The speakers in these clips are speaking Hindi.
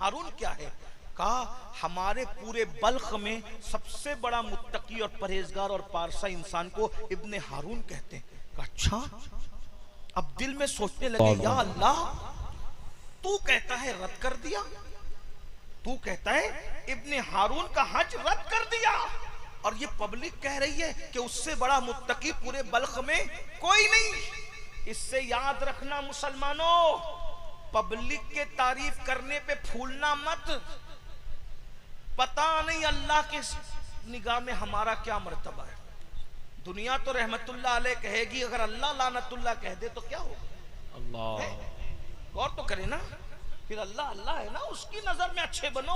हारून क्या है? कहा हमारे पूरे बल्ख में सबसे बड़ा मुत्तकी और परहेजगार और पारसा इंसान को इब्ने हारून कहते हैं। कहा अच्छा। अब दिल में सोचने लगे, या अल्लाह, तू कहता है रद्द कर दिया, तू कहता है इब्ने हारून का हज रद्द कर दिया, और ये पब्लिक कह रही है कि उससे बड़ा मुत्तकी पूरे बल्ख में कोई नहीं। इससे याद रखना मुसलमानों, पब्लिक के तारीफ करने पे फूलना मत। पता नहीं अल्लाह के निगाह में हमारा क्या मर्तबा है। दुनिया तो रहमतुल्लाह अलैह कहेगी, अगर अल्लाह लानतुल्लाह कह दे तो क्या होगा? अल्लाह गौर तो करे ना, फिर अल्लाह अल्लाह है ना, उसकी नजर में अच्छे बनो।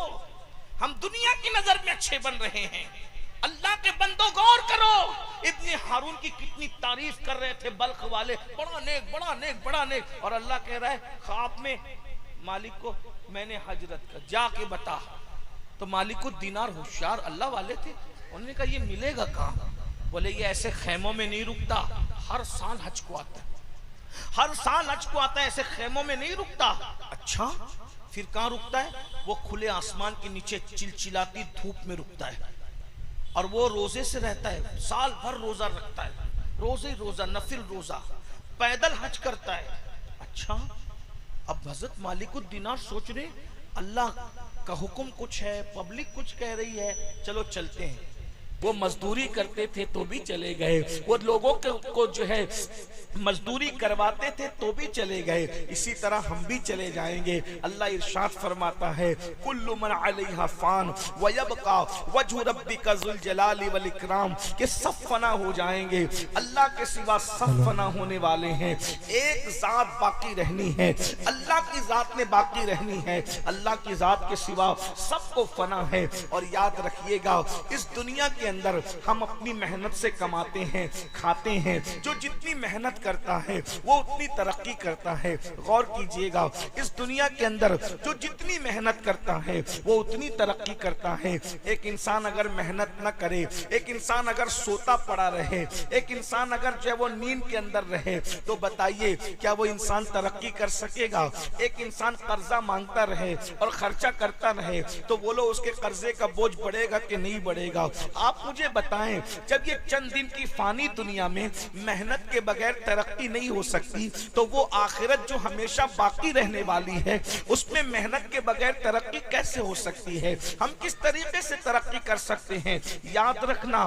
हम दुनिया की नजर में अच्छे बन रहे हैं। अल्लाह के बंदो गौर करो, इब्ने हारून की कितनी तारीफ कर रहे थे बल्ख वाले, बड़ा नेक बड़ा नेक बड़ा नेक, और अल्लाह कह रहा है ख्वाब में मालिक को मैंने हजरत कर, जाके बता। तो मालिक को दीनार होशियार अल्लाह वाले थे, उन्होंने कहा ये मिलेगा कहाँ? बोले ये ऐसे खेमों में नहीं रुकता, हर साल हज को आता है, हर साल हज को आता है, ऐसे खेमों में नहीं रुकता। अच्छा, फिर कहाँ रुकता है? वो खुले आसमान के नीचे चिलचिलाती धूप में रुकता है, और वो रोजे से रहता है, साल भर रोजा रखता है, रोजे रोजा, नफिल रोजा, पैदल हज करता है। अच्छा, अब हजरत मालिकुद्दीनार सोच रहे अल्लाह का हुक्म कुछ है, पब्लिक कुछ कह रही है, चलो चलते हैं। वो मजदूरी करते थे तो भी चले गए, वो लोगों को जो है मजदूरी करवाते थे तो भी चले गए, इसी तरह हम भी चले जाएंगे। अल्लाह इरशाद फरमाता है कुल्लु मन अलैहा फान व यबका वजहु रब्बिका ज़ुल जलाली वल इकराम, के सब फना हो जाएंगे, अल्लाह के सिवा सब फना होने वाले हैं, एक जात बाकी रहनी है, अल्लाह की जात ने बाकी रहनी है, अल्लाह की जात के सिवा सबको फना है। और याद रखिएगा, इस दुनिया के अंदर हम अपनी मेहनत से कमाते हैं, खाते हैं, जो जितनी मेहनत करता है वो उतनी तरक्की करता है। गौर कीजिएगा, इस दुनिया के अंदर जो जितनी मेहनत करता है वो उतनी तरक्की करता है। एक इंसान अगर मेहनत न करे, एक इंसान अगर सोता पड़ा रहे, एक इंसान अगर जो है वो नींद के अंदर रहे, तो बताइए क्या वो इंसान तरक्की कर सकेगा? एक इंसान कर्जा मांगता रहे और खर्चा करता रहे, तो बोलो उसके कर्जे का बोझ बढ़ेगा कि नहीं बढ़ेगा? आप मुझे बताएं, जब ये चंद दिन की फानी दुनिया में मेहनत के बगैर तरक्की नहीं हो सकती, तो वो आखिरत जो हमेशा बाकी रहने वाली है उसमें मेहनत के बगैर तरक्की कैसे हो सकती है? हम किस तरीके से तरक्की कर सकते हैं? याद रखना,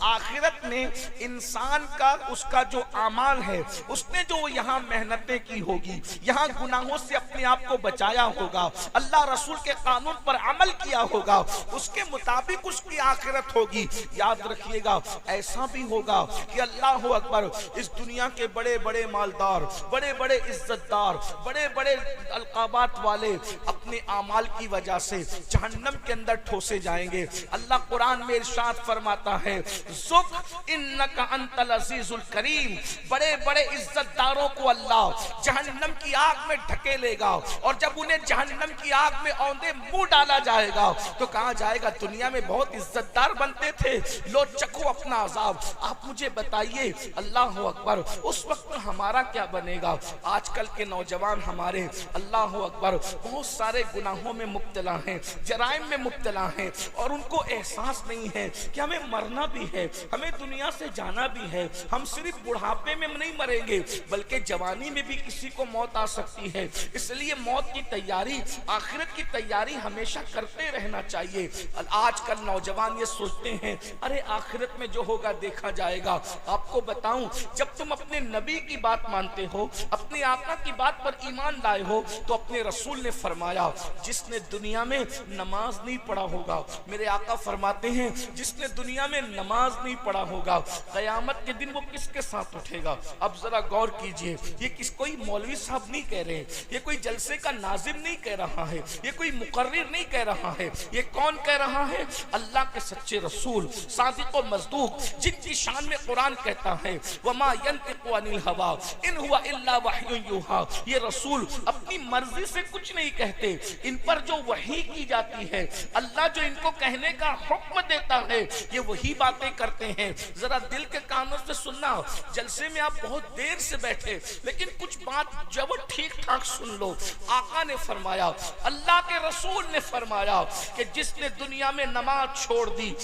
आखिरत में इंसान का उसका जो अमाल है, उसने जो यहाँ मेहनतें की होगी, यहाँ गुनाहों से अपने आप को बचाया होगा, अल्लाह रसूल के कानून पर अमल किया होगा, उसके मुताबिक उसकी आखिरत होगी। याद रखिएगा, ऐसा भी होगा कि अल्लाह अकबर, इस दुनिया के बड़े बड़े मालदार, बड़े बड़े इज्जतदार, बड़े बड़े अलकाबात वाले अपने आमाल की वजह से जहन्नम के अंदर ठोसे जाएंगे। अल्लाह कुरान में इरशाद फरमाता है ज़ुक इन्नका अंतल अज़ीज़ुल करीम, बड़े बड़े इज्जतदारों को अल्लाह जहन्नम की आग में ढकेलेगा, और जब उन्हें जहन्नम की आग में औंधे मुंह डाला जाएगा तो कहा जाएगा दुनिया में बहुत इज्जतदार बनते थे, लो चखो अपना अजाब। आप मुझे बताइए, अल्लाह अकबर, उस वक्त हमारा क्या बनेगा? आजकल के नौजवान हमारे अल्लाह अकबर बहुत सारे गुनाहों में मुब्तला हैं, जराइम में मुब्तला हैं, और उनको एहसास नहीं है कि हमें मरना भी है, हमें दुनिया से जाना भी है। हम सिर्फ बुढ़ापे में नहीं मरेंगे, बल्कि जवानी में भी किसी को मौत आ सकती है। इसलिए मौत की तैयारी, आखिरत की तैयारी हमेशा करते रहना चाहिए। आजकल नौजवान ये सोचते हैं अरे आखिरत में जो होगा देखा जाएगा। आपको बताऊं, जब तुम अपने नबी की बात मानते हो, अपने आका की बात पर ईमान लाए हो, तो अपने रसूल ने फरमाया जिसने दुनिया में नमाज नहीं पढ़ा होगा, मेरे आका फरमाते हैं जिसने दुनिया में नमाज नहीं पढ़ा होगा, कयामत के दिन वो किसके साथ उठेगा? अब जरा गौर कीजिए, ये कोई मौलवी साहब नहीं कह रहे, ये कोई जलसे का नाजिम नहीं कह रहा है, ये कोई मुकर्रिर नहीं कह रहा है, ये कौन कह रहा है? अल्लाह के सच्चे रसूल सादिक व मज़दूक, जिनकी शान में कुरान कहता है वमा यंतिकु अनिल हवा इन हुवा इल्ला वह्युन यूहा, ये रसूल अपनी मर्जी से कुछ नहीं कहते, इन पर जो वही की जाती है, अल्लाह जो इनको कहने का हुक्म देता है, ये वही बातें करते हैं। जरा दिल के कानों से सुनना। जलसे में आप बहुत देर से बैठे, लेकिन कुछ बात जब ठीक ठाक सुन लो। आका ने फरमाया, अल्लाह के रसूल ने फरमाया कि जिसने दुनिया में नमाज छोड़ दी,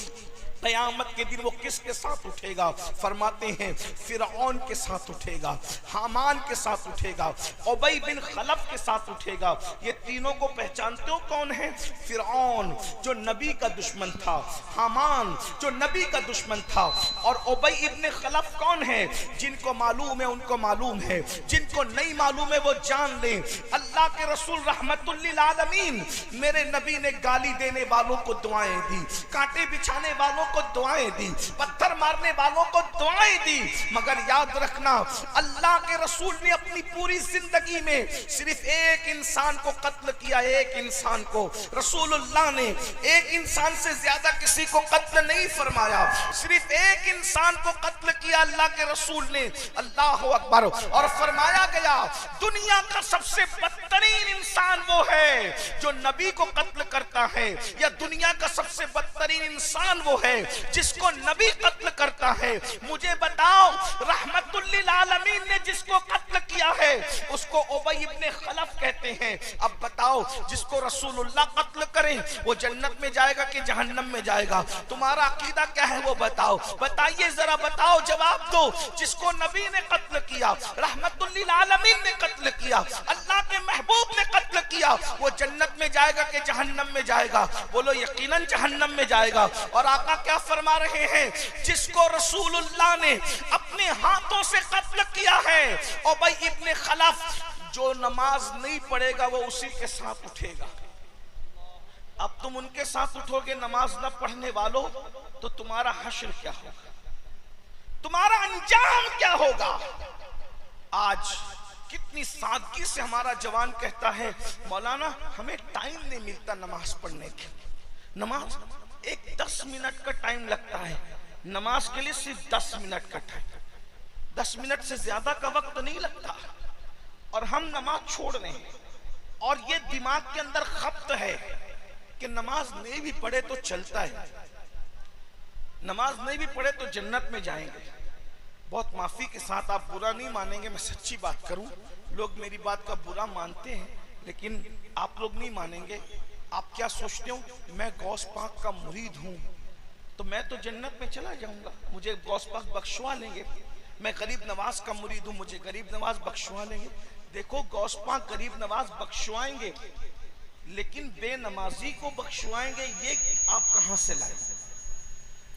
क़यामत के दिन वो किसके साथ उठेगा? फरमाते हैं फिरऔन के साथ उठेगा, हामान के साथ उठेगा, उबई बिन खलफ के साथ उठेगा। ये तीनों को पहचानते हो कौन है? फिरऔन जो नबी का दुश्मन था, हामान जो नबी का दुश्मन था, और उबई इब्न खलफ कौन है? जिनको मालूम है उनको मालूम है, जिनको नहीं मालूम है वो जान ले। अल्लाह के रसूल रहमतुल लिल आलमीन मेरे नबी ने गाली देने वालों को दुआएं दी, कांटे बिछाने वालों को दुआएं दी, पत्थर मारने वालों को दुआएं दी, मगर याद रखना अल्लाह के रसूल ने अपनी पूरी जिंदगी में सिर्फ एक इंसान को कत्ल किया, एक इंसान को। रसूलुल्लाह ने एक इंसान से ज्यादा किसी को कत्ल नहीं फरमाया, सिर्फ एक इंसान को कत्ल किया अल्लाह के रसूल ने। अल्लाह अकबर। और फरमाया गया दुनिया का सबसे बदतरीन इंसान वो है जो नबी को कत्ल करता है, या दुनिया का सबसे बदतरीन इंसान वो है जिसको नबी कत्ल करता है। मुझे बताओ, रहमतुल लिल आलमीन ने जिसको कत्ल किया है उसको उबई इब्न खलफ कहते हैं। अब बताओ, जिसको रसूलुल्लाह कत्ल करें वो जन्नत में जाएगा कि जहन्नम में जाएगा? तुम्हारा अकीदा क्या है वो बताओ, बताइए जरा, बताओ, जवाब दो। जिसको नबी ने कत्ल किया, रहमतुल लिल आलमीन ने कत्ल किया, अल्लाह के महबूब ने कत्ल किया, वो जन्नत में जाएगा कि जहन्नम में जाएगा? बोलो यकीनन जहन्नम में जाएगा। और आका क्या फरमा रहे हैं? जिसको रसूलुल्लाह ने अपने हाथों से कत्ल किया है, उबई इब्न खलफ, जो नमाज नहीं पढ़ेगा वो उसी के साथ उठेगा। अब तुम उनके साथ उठोगे नमाज न पढ़ने वालों, तो तुम्हारा हश्र क्या होगा, तुम्हारा अंजाम क्या होगा? आज कितनी सादगी से हमारा जवान कहता है, मौलाना हमें टाइम नहीं मिलता नमाज पढ़ने के। नमाज एक 10 मिनट का टाइम लगता है, नमाज के लिए सिर्फ 10 मिनट का टाइम, 10 मिनट से ज्यादा का वक्त नहीं लगता, और हम नमाज छोड़ रहे हैं। और ये दिमाग के अंदर खप्त है कि नमाज नहीं भी पढ़े तो चलता है, नमाज नहीं भी पढ़े तो जन्नत में जाएंगे। बहुत माफी के साथ, आप बुरा नहीं मानेंगे, मैं सच्ची बात करूं, लोग मेरी बात का बुरा मानते हैं, लेकिन आप लोग नहीं मानेंगे। आप क्या सोचते हो, मैं गौस पाक का मुरीद हूं तो मैं तो जन्नत में चला जाऊंगा, मुझे गौस पाक बख्शवा लेंगे। मैं गरीब नवाज का मुरीद हूं, मुझे गरीब नवाज बख्शवा लेंगे। देखो, गौस पाक गरीब नवाज बख्शवाएंगे, लेकिन बेनमाजी को बख्शवाएंगे, ये आप कहां से लाए?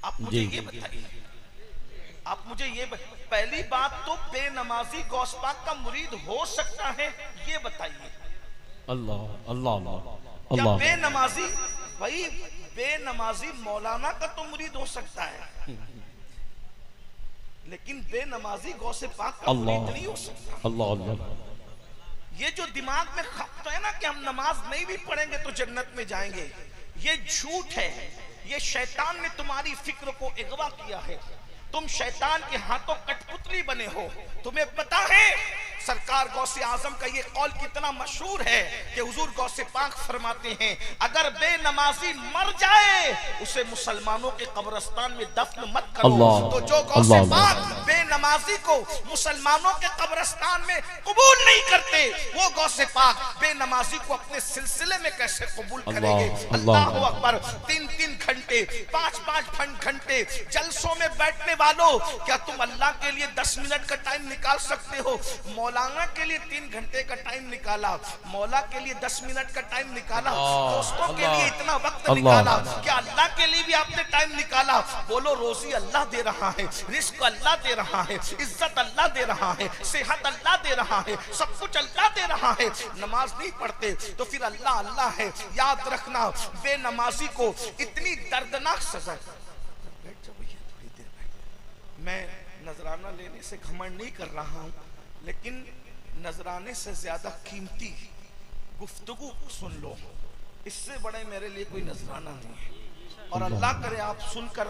आप मुझे ये बताइए, आप मुझे ये पहली बात तो बेनमाजी गौस पाक का मुरीद हो सकता है, ये बताइए। अल्लाह अल्लाह क्या बेनमाजी? भाई बेनमाजी मौलाना का तो मुरीद हो सकता है, लेकिन बेनमाजी गौसे पाक का मुरीद नहीं हो सकता। अल्लाह अल्लाह। ये जो दिमाग में खप्त है ना कि हम नमाज नहीं भी पढ़ेंगे तो जन्नत में जाएंगे, ये झूठ है। ये शैतान ने तुम्हारी फिक्र को अगवा किया है। तुम शैतान के हाथों कठपुतली बने हो। तुम्हें पता है सरकार गौसे आजम का ये कौल कितना मशहूर है कि हुजूर गौसे पाक फरमाते हैं, अगर बेनमाजी मर जाए उसे मुसलमानों के कब्रिस्तान में दफन मत करो। तो जो गौसे पाक बेनमाजी को मुसलमानों के कब्रिस्तान में कबूल नहीं करते, वो गौसे पाक बेनमाजी को अपने सिलसिले में कैसे कबूल करेंगे? अल्लाह अकबर। 3-3 घंटे, 5-5 घंटे जलसों में बैठने वालों, क्या तुम अल्लाह के लिए 10 मिनट का टाइम निकाल सकते हो? मौलाना के लिए 3 घंटे का टाइम निकाला, मौला के लिए 10 मिनट का टाइम निकाला, दोस्तों के लिए इतना वक्त निकाला, क्या अल्लाह के लिए भी आपने टाइम निकाला? बोलो, रोजी अल्लाह दे रहा है, रिस्क अल्लाह दे रहा है, इज्जत अल्लाह दे रहा है, सेहत अल्लाह दे रहा है, सब कुछ अल्लाह दे रहा है। नमाज नहीं पढ़ते तो फिर अल्लाह अल्लाह है। याद रखना, बेनमाजी को इतनी दर्दनाक सजा। मैं नजराना लेने से घमंड नहीं कर रहा हूं, लेकिन नजराने से ज्यादा कीमती गुफ्तगू सुन लो, इससे बड़े मेरे लिए कोई नजराना नहीं है। और अल्लाह करे आप सुनकर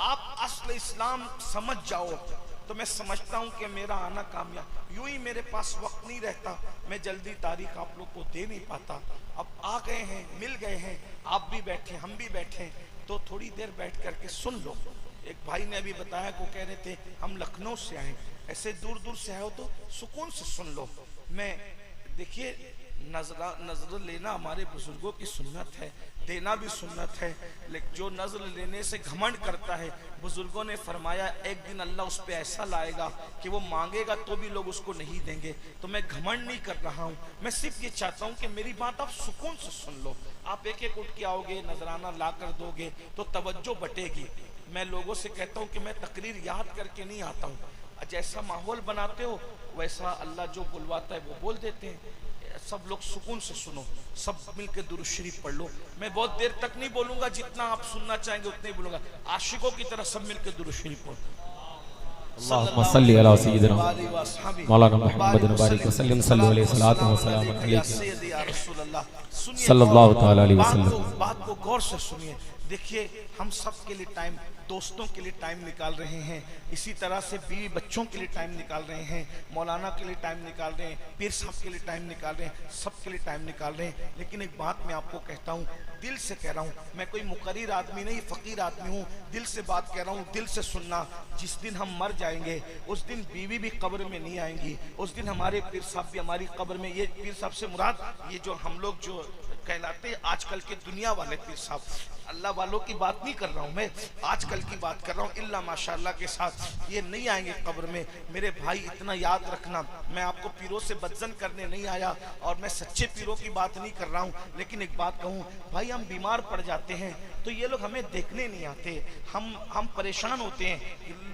आप असल इस्लाम समझ जाओ, तो मैं समझता हूँ कि मेरा आना कामयाब। यूं ही मेरे पास वक्त नहीं रहता, मैं जल्दी तारीख आप लोग को दे नहीं पाता। अब आ गए हैं, मिल गए हैं, आप भी बैठे हम भी बैठे, तो थोड़ी देर बैठ करके सुन लो। एक भाई ने अभी बताया को कह रहे थे हम लखनऊ से आए, ऐसे दूर दूर से आए हो तो सुकून से सुन लो। मैं देखिए नजर लेना हमारे बुजुर्गों की सुन्नत है, देना भी सुन्नत है, लेकिन जो नजर लेने से घमंड करता है, बुजुर्गों ने फरमाया एक दिन अल्लाह उस पे ऐसा लाएगा कि वो मांगेगा तो भी लोग उसको नहीं देंगे। तो मैं घमंड नहीं कर रहा हूँ, मैं सिर्फ ये चाहता हूँ कि मेरी बात आप सुकून से सुन लो। आप एक एक उठ के आओगे, नजराना ला कर दोगे तो तवज्जो बटेगी। मैं लोगों से कहता हूँ कि मैं तकरीर याद करके नहीं आता हूँ, जैसा माहौल बनाते हो वैसा अल्लाह जो बुलवाता है वो बोल देते हैं। सब लोग सुकून से सुनो, सब मिलकर दुरूद शरीफ पढ़ लो। मैं बहुत देर तक नहीं बोलूंगा, जितना आप सुनना चाहेंगे उतना ही बोलूंगा। आशिकों की तरह सब मिलकर दुरूद शरीफ पढ़ो। अल्लाहुम्मा सल्ली अला सय्यिदिना मौलाना मुहम्मद बारिक वसल्लम सल्लल्लाहु अलैहि वसल्लम सल्लल्लाहु तआला अलैहि वसल्लम। बात को गौर से सुनिए। देखिए हम सब के लिए टाइम, दोस्तों के लिए टाइम निकाल रहे हैं, इसी तरह से बीवी बच्चों के लिए टाइम निकाल रहे हैं, मौलाना के लिए टाइम निकाल रहे हैं, पीर साहब के लिए टाइम निकाल रहे हैं, सबके लिए टाइम निकाल रहे हैं। लेकिन एक बात मैं आपको कहता हूँ, दिल से कह रहा हूँ, मैं कोई मुकर्रिर आदमी नहीं, फकीर आदमी हूँ, दिल से बात कह रहा हूँ, दिल से सुनना। जिस दिन हम मर जाएंगे उस दिन बीवी भी कब्र में नहीं आएंगी, उस दिन हमारे पीर साहब भी हमारी कब्र में। ये पीर साहब से मुराद ये जो हम लोग जो कहलाते आजकल के दुनिया वाले पीर साहब, अल्लाह वालों की बात नहीं कर रहा हूँ मैं, आजकल की बात कर रहा हूँ। इल्ला माशाअल्लाह के साथ ये नहीं आएंगे कब्र में। मेरे भाई इतना याद रखना, मैं आपको पीरों से बदजन करने नहीं आया और मैं सच्चे पीरों की बात नहीं कर रहा हूँ। लेकिन एक बात कहूँ भाई, हम बीमार पड़ जाते हैं तो ये लोग हमें देखने नहीं आते, हम परेशान होते हैं,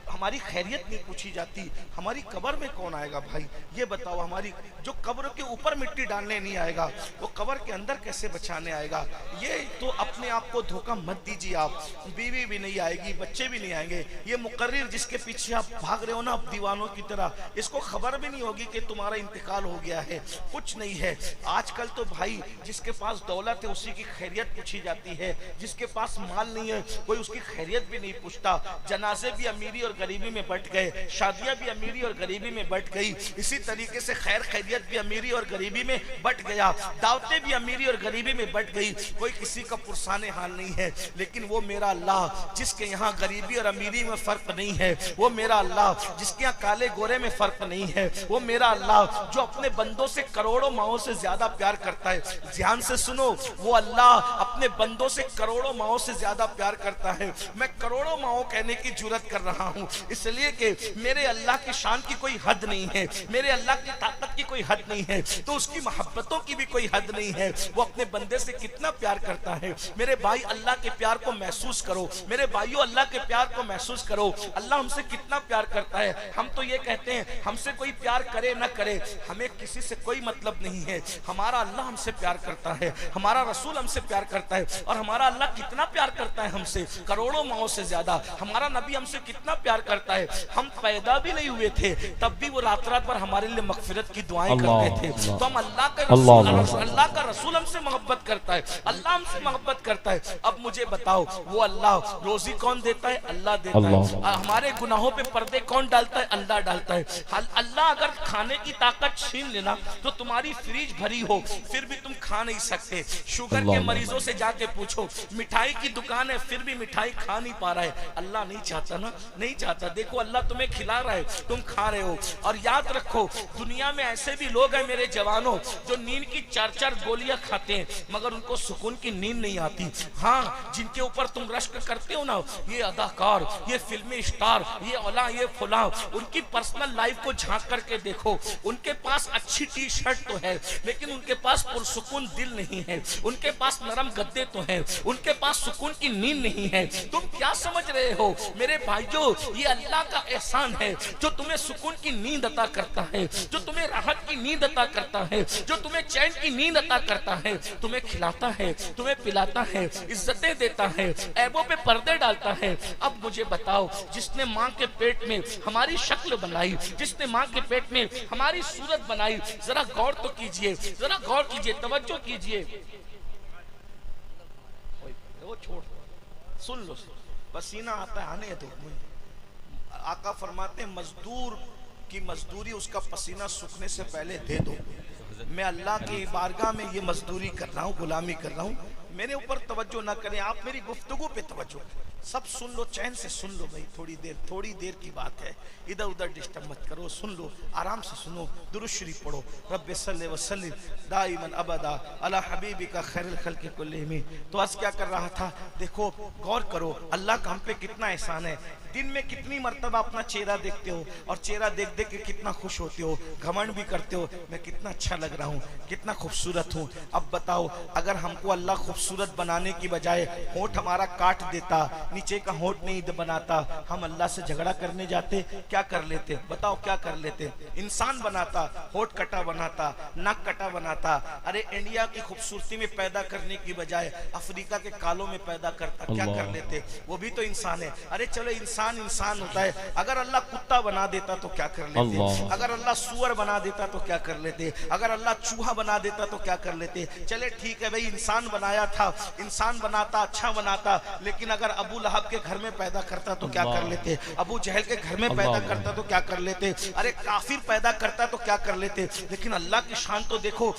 हमारी खैरियत नहीं पूछी जाती। हमारी कब्र में कौन आएगा भाई ये बताओ? हमारी जो कब्र के ऊपर मिट्टी डालने नहीं आएगा वो कब्र के अंदर कैसे बचाने आएगा? ये तो अपने आप को धोखा मत दीजिए। आप बीवी भी नहीं आएगी, बच्चे भी नहीं आएंगे। ये मुकर्रिर जिसके पीछे आप भाग रहे हो ना आप दीवानों की तरह, इसको खबर भी नहीं होगी कि तुम्हारा इंतकाल हो गया है, कुछ नहीं है। आजकल तो भाई जिसके पास दौलत है उसी की खैरियत पूछी जाती है, जिसके पास माल नहीं है कोई उसकी खैरियत भी नहीं पूछता। जनाजे भी अमीरी और गरीबी में बट गए, शादियां भी अमीरी और गरीबी में बट गई, इसी तरीके से खैर खैरियत भी अमीरी और गरीबी में बट गया, दावतें भी अमीरी और गरीबी में बट गई। कोई किसी का पुरसाने हाल नहीं है। लेकिन वो मेरा अल्लाह जिसके यहाँ गरीबी और अमीरी में फर्क नहीं है, वो मेरा अल्लाह जिसके यहाँ काले गोरे में फर्क नहीं है, वो मेरा अल्लाह जो अपने बंदों से करोड़ों माओं से ज्यादा प्यार करता है। ध्यान से सुनो, वो अल्लाह अपने बंदों से करोड़ों माओं से ज्यादा प्यार करता है। मैं करोड़ों माओं कहने की जुर्रत कर रहा हूँ इसलिए कि मेरे अल्लाह की शान की कोई हद नहीं है, मेरे अल्लाह की ताकत की कोई हद नहीं है, तो उसकी मोहब्बतों की भी कोई हद नहीं है। वो अपने बंदे से कितना प्यार करता है। मेरे भाई अल्लाह के प्यार को महसूस करो, मेरे भाइयों अल्लाह के प्यार को महसूस करो। अल्लाह हमसे कितना प्यार करता है। हम तो ये कहते हैं हमसे कोई प्यार करे ना करे, हमें किसी से कोई मतलब नहीं है। हमारा अल्लाह हमसे प्यार करता है, हमारा रसूल हमसे प्यार करता है। और हमारा अल्लाह कितना प्यार करता है हमसे, करोड़ों माओं से ज्यादा। हमारा नबी हमसे कितना प्यार करता है। हम पैदा भी नहीं हुए थे तब भी वो रात रात पर हमारे लिए मगफिरत की दुआएं करते थे। तो हम अल्लाह का रसूल हमसे मोहब्बत करता है, अल्लाह हमसे मोहब्बत करता है। अब मुझे बताओ वो अल्लाह रोजी कौन देता है? अल्लाह देता है। हमारे गुनाहों पे पर्दे कौन डालता है? अल्लाह डालता है। अल्लाह अगर खाने की ताकत छीन लेना तो तुम्हारी फ्रिज भरी हो फिर भी तुम खा नहीं सकते। शुगर के मरीजों से जाके पूछो, मिठाई की दुकान है फिर भी मिठाई खा नहीं पा रहा है। अल्लाह नहीं चाहता ना, नहीं चाहता। देखो अल्लाह तुम्हें खिला रहा है, तुम खा रहे हो। और याद रखो दुनिया में ऐसे भी लोग हैं मेरे जवानों जो नींद की 4-4 गोलियां खाते हैं मगर उनको सुकून की नींद नहीं आती। हाँ, जिनके ऊपर तुम रश्क करते हो ना, ये अदाकार, ये फिल्मी स्टार, ये औला, ये फुला, उनकी पर्सनल लाइफ को झांक करके देखो। उनके पास अच्छी टी शर्ट तो है लेकिन उनके पास पुरसुकून दिल नहीं है, उनके पास नरम गद्दे तो है, उनके पास सुकून की नींद नहीं है। तुम क्या समझ रहे हो मेरे भाइयों? ये अल्लाह का एहसान है जो तुम्हें सुकून की नींद अता करता है, जो तुम्हें राहत की नींद अता करता है, जो तुम्हें चैन की नींद अता करता है, तुम्हें खिलाता है, तुम्हें पिलाता है, इज्जतें देता है, ऐबों पे पर्दे डालता है। अब मुझे बताओ, जिसने माँ के पेट में हमारी शक्ल बनाई, जिसने माँ के पेट में हमारी सूरत बनाई, जरा गौर तो कीजिए, जरा गौर कीजिए, तवज्जो कीजिए। वो छोड़, सुन लो, पसीना आता है, आने दो। आका फरमाते हैं मजदूर की मजदूरी उसका पसीना सूखने से पहले दे दो। मैं अल्लाह की बारगाह में ये मजदूरी कर रहा हूँ, गुलामी कर रहा हूँ, मेरे ऊपर तवज्जो ना करें, आप मेरी गुफ्तगू पे तवज्जो, सब सुन लो, चैन से सुन लो भाई, थोड़ी देर की बात है, इधर उधर डिस्टर्ब मत करो, सुन लो, आराम से सुनो, दुरूद शरीफ पढ़ो, रब्बे सल्ले व सल्लिम दाइमन अबदा अला हबीबिका खैरुल खल्क़ि कुल्लिहिम। तो आज क्या कर रहा था, देखो गौर करो अल्लाह का हम पे कितना एहसान है। दिन में कितनी मर्तबा अपना चेहरा देखते हो और चेहरा देख देख के कितना खुश होते हो, घमंड भी करते हो, मैं कितना अच्छा लग रहा हूँ, कितना खूबसूरत हूँ। अब बताओ अगर हमको अल्लाह खूबसूरत बनाने की बजाय होंठ हमारा काट देता, नीचे का होंठ नहीं बनाता, हम अल्लाह से झगड़ा करने जाते, क्या कर लेते बताओ, क्या कर लेते? इंसान बनाता, होंठ कटा बनाता, नाक कटा बनाता। अरे इंडिया की खूबसूरती में पैदा करने की बजाय अफ्रीका के कालों में पैदा करता, क्या कर लेते? वो भी तो इंसान है। अरे चलो इंसान होता है, अगर अल्लाह कुत्ता बना देता तो क्या कर लेते? अगर अल्लाह सुअर बना देता तो क्या कर लेते? अगर अल्लाह चूहा बना देता तो क्या कर लेते? चले ठीक है भाई, इंसान बनाया था, इंसान बनाता, अच्छा बनाता, लेकिन अगर अबू लहब के घर में पैदा करता तो क्या कर लेते? अबू जहल के घर में पैदा करता तो क्या कर लेते? अरे काफिर पैदा करता तो क्या कर लेते? लेकिन अल्लाह की शान तो देखो,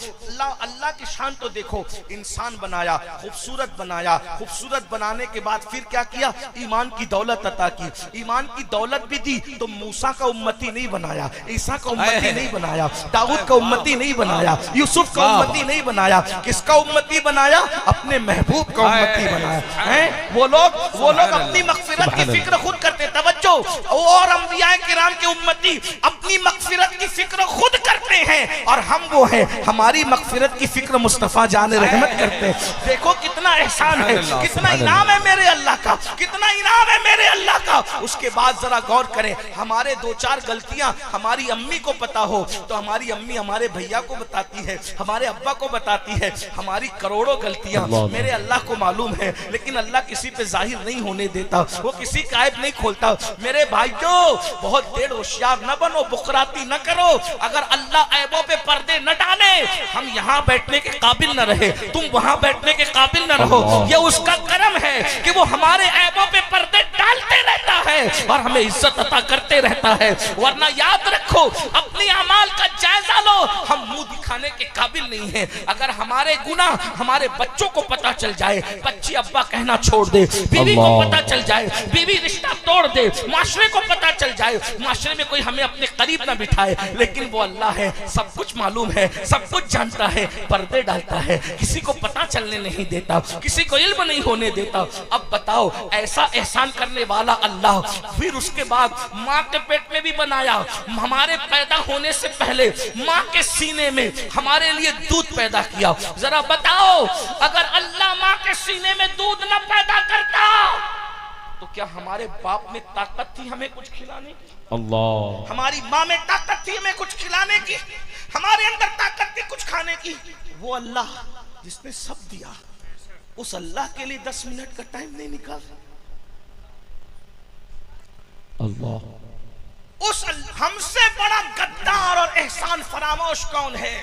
अल्लाह की शान तो देखो, इंसान बनाया, खूबसूरत बनाया, खूबसूरत बनाने के बाद फिर क्या किया? ईमान की दौलत अता की, ईमान की दौलत भी दी तो मूसा का उम्मती नहीं बनाया, ईसा का उम्मती नहीं बनाया, दाऊद का उम्मती नहीं बनाया, यूसुफ का उम्मती नहीं बनाया, किसका उम्मती बनाया? अपने महबूब का उम्मती बनाया है। वो लोग अपनी मगफिरत की फिक्र खुद करते, तवज्जो, और अंबिया किराम के उम्मती अपनी मगफिरत की फिक्र खुद करते हैं, और हम वो हैं हमारी मगफिरत की फिक्र मुस्तफा जाने रहमत करते हैं। देखो कितना एहसान है, कितना इनाम है मेरे अल्लाह का, कितना इनाम है मेरे अल्लाह का। उसके बाद जरा गौर करें, हमारे दो चार गलतियां हमारी अम्मी को पता हो तो हमारी अम्मी हमारे भैया को बताती है, हमारे अब्बा को बताती है, हमारी करोड़ों गलतियां मेरे अल्लाह को मालूम है, लेकिन अल्लाह किसी पे जाहिर नहीं होने देता, वो किसी का ऐब नहीं खोलता। मेरे भाइयों बहुत देर होशियार न बनो, बुकराती न करो। अगर अल्लाह ऐबों पे पर्दे न डाले, हम यहाँ बैठने के काबिल न रहे, तुम वहां बैठने के काबिल न रहो, ये उसका करम है कि वो हमारे ऐबों पे पर्दे डालते रहता है और हमें इज्जत अता करते रहता है। वरना याद रखो, अपनी अमाल का जायजा लो, हम मुंह दिखाने के काबिल नहीं हैं। अगर हमारे गुनाह हमारे बच्चों को पता चल जाए, बच्ची अब्बा कहना छोड़ दे, बीवी को पता चल जाए, बीवी रिश्ता तोड़ दे, माशरे को पता चल जाए, माशरे में कोई हमें अपने करीब ना बिठाए, लेकिन वो अल्लाह है, सब कुछ मालूम है, सब कुछ जानता है, पर्दे डालता है, किसी को पता चलने नहीं देता, किसी को इल्म नहीं होने देता। अब बताओ, ऐसा एहसान करने वाला अल्लाह फिर उसके बाद माँ के पेट में भी बनाया, हमारे पैदा होने से पहले माँ के सीने में हमारे लिए दूध पैदा किया। जरा बताओ, अगर अल्लाह माँ के सीने में दूध न पैदा करता तो क्या हमारे बाप में ताकत थी हमें कुछ खिलाने की? अल्लाह। हमारी माँ में ताकत थी हमें कुछ खिलाने की, हमारे अंदर ताकत थी कुछ खाने की? वो अल्लाह जिसने सब दिया, उस अल्लाह के लिए 10 मिनट का टाइम नहीं निकाल। अल्लाह। उस हमसे बड़ा गद्दार और एहसान फरामोश कौन है?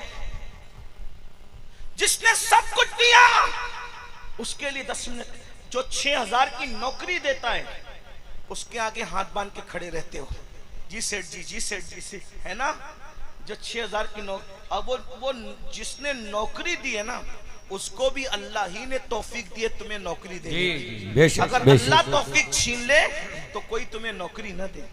जिसने सब कुछ दिया, उसके लिए 10 मिनट। जो 6000 की नौकरी देता है, उसके आगे हाथ बांध के खड़े रहते हो, जी सेठ जी, जी सेठ जी से, है ना? जो 6000 की नौकरी, अब वो जिसने नौकरी दी है ना, उसको भी अल्लाह ही ने तौफीक दी है तुम्हें नौकरी दे। अगर अल्लाह तौफीक छीन ले तो कोई तुम्हें नौकरी न दे,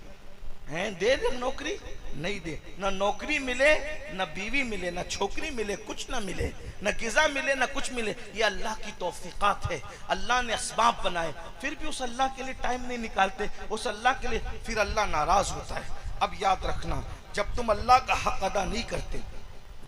हैं? दे नौकरी नहीं दे, ना नौकरी मिले, ना बीवी मिले, ना छोकरी मिले, कुछ ना मिले, ना गिज़ा मिले, ना कुछ मिले, ये अल्लाह की तौफीकात है। अल्लाह ने असबाब बनाए, फिर भी उस अल्लाह के लिए टाइम नहीं निकालते, उस अल्लाह के लिए फिर अल्लाह नाराज होता है। अब याद रखना, जब तुम अल्लाह का हक अदा नहीं करते,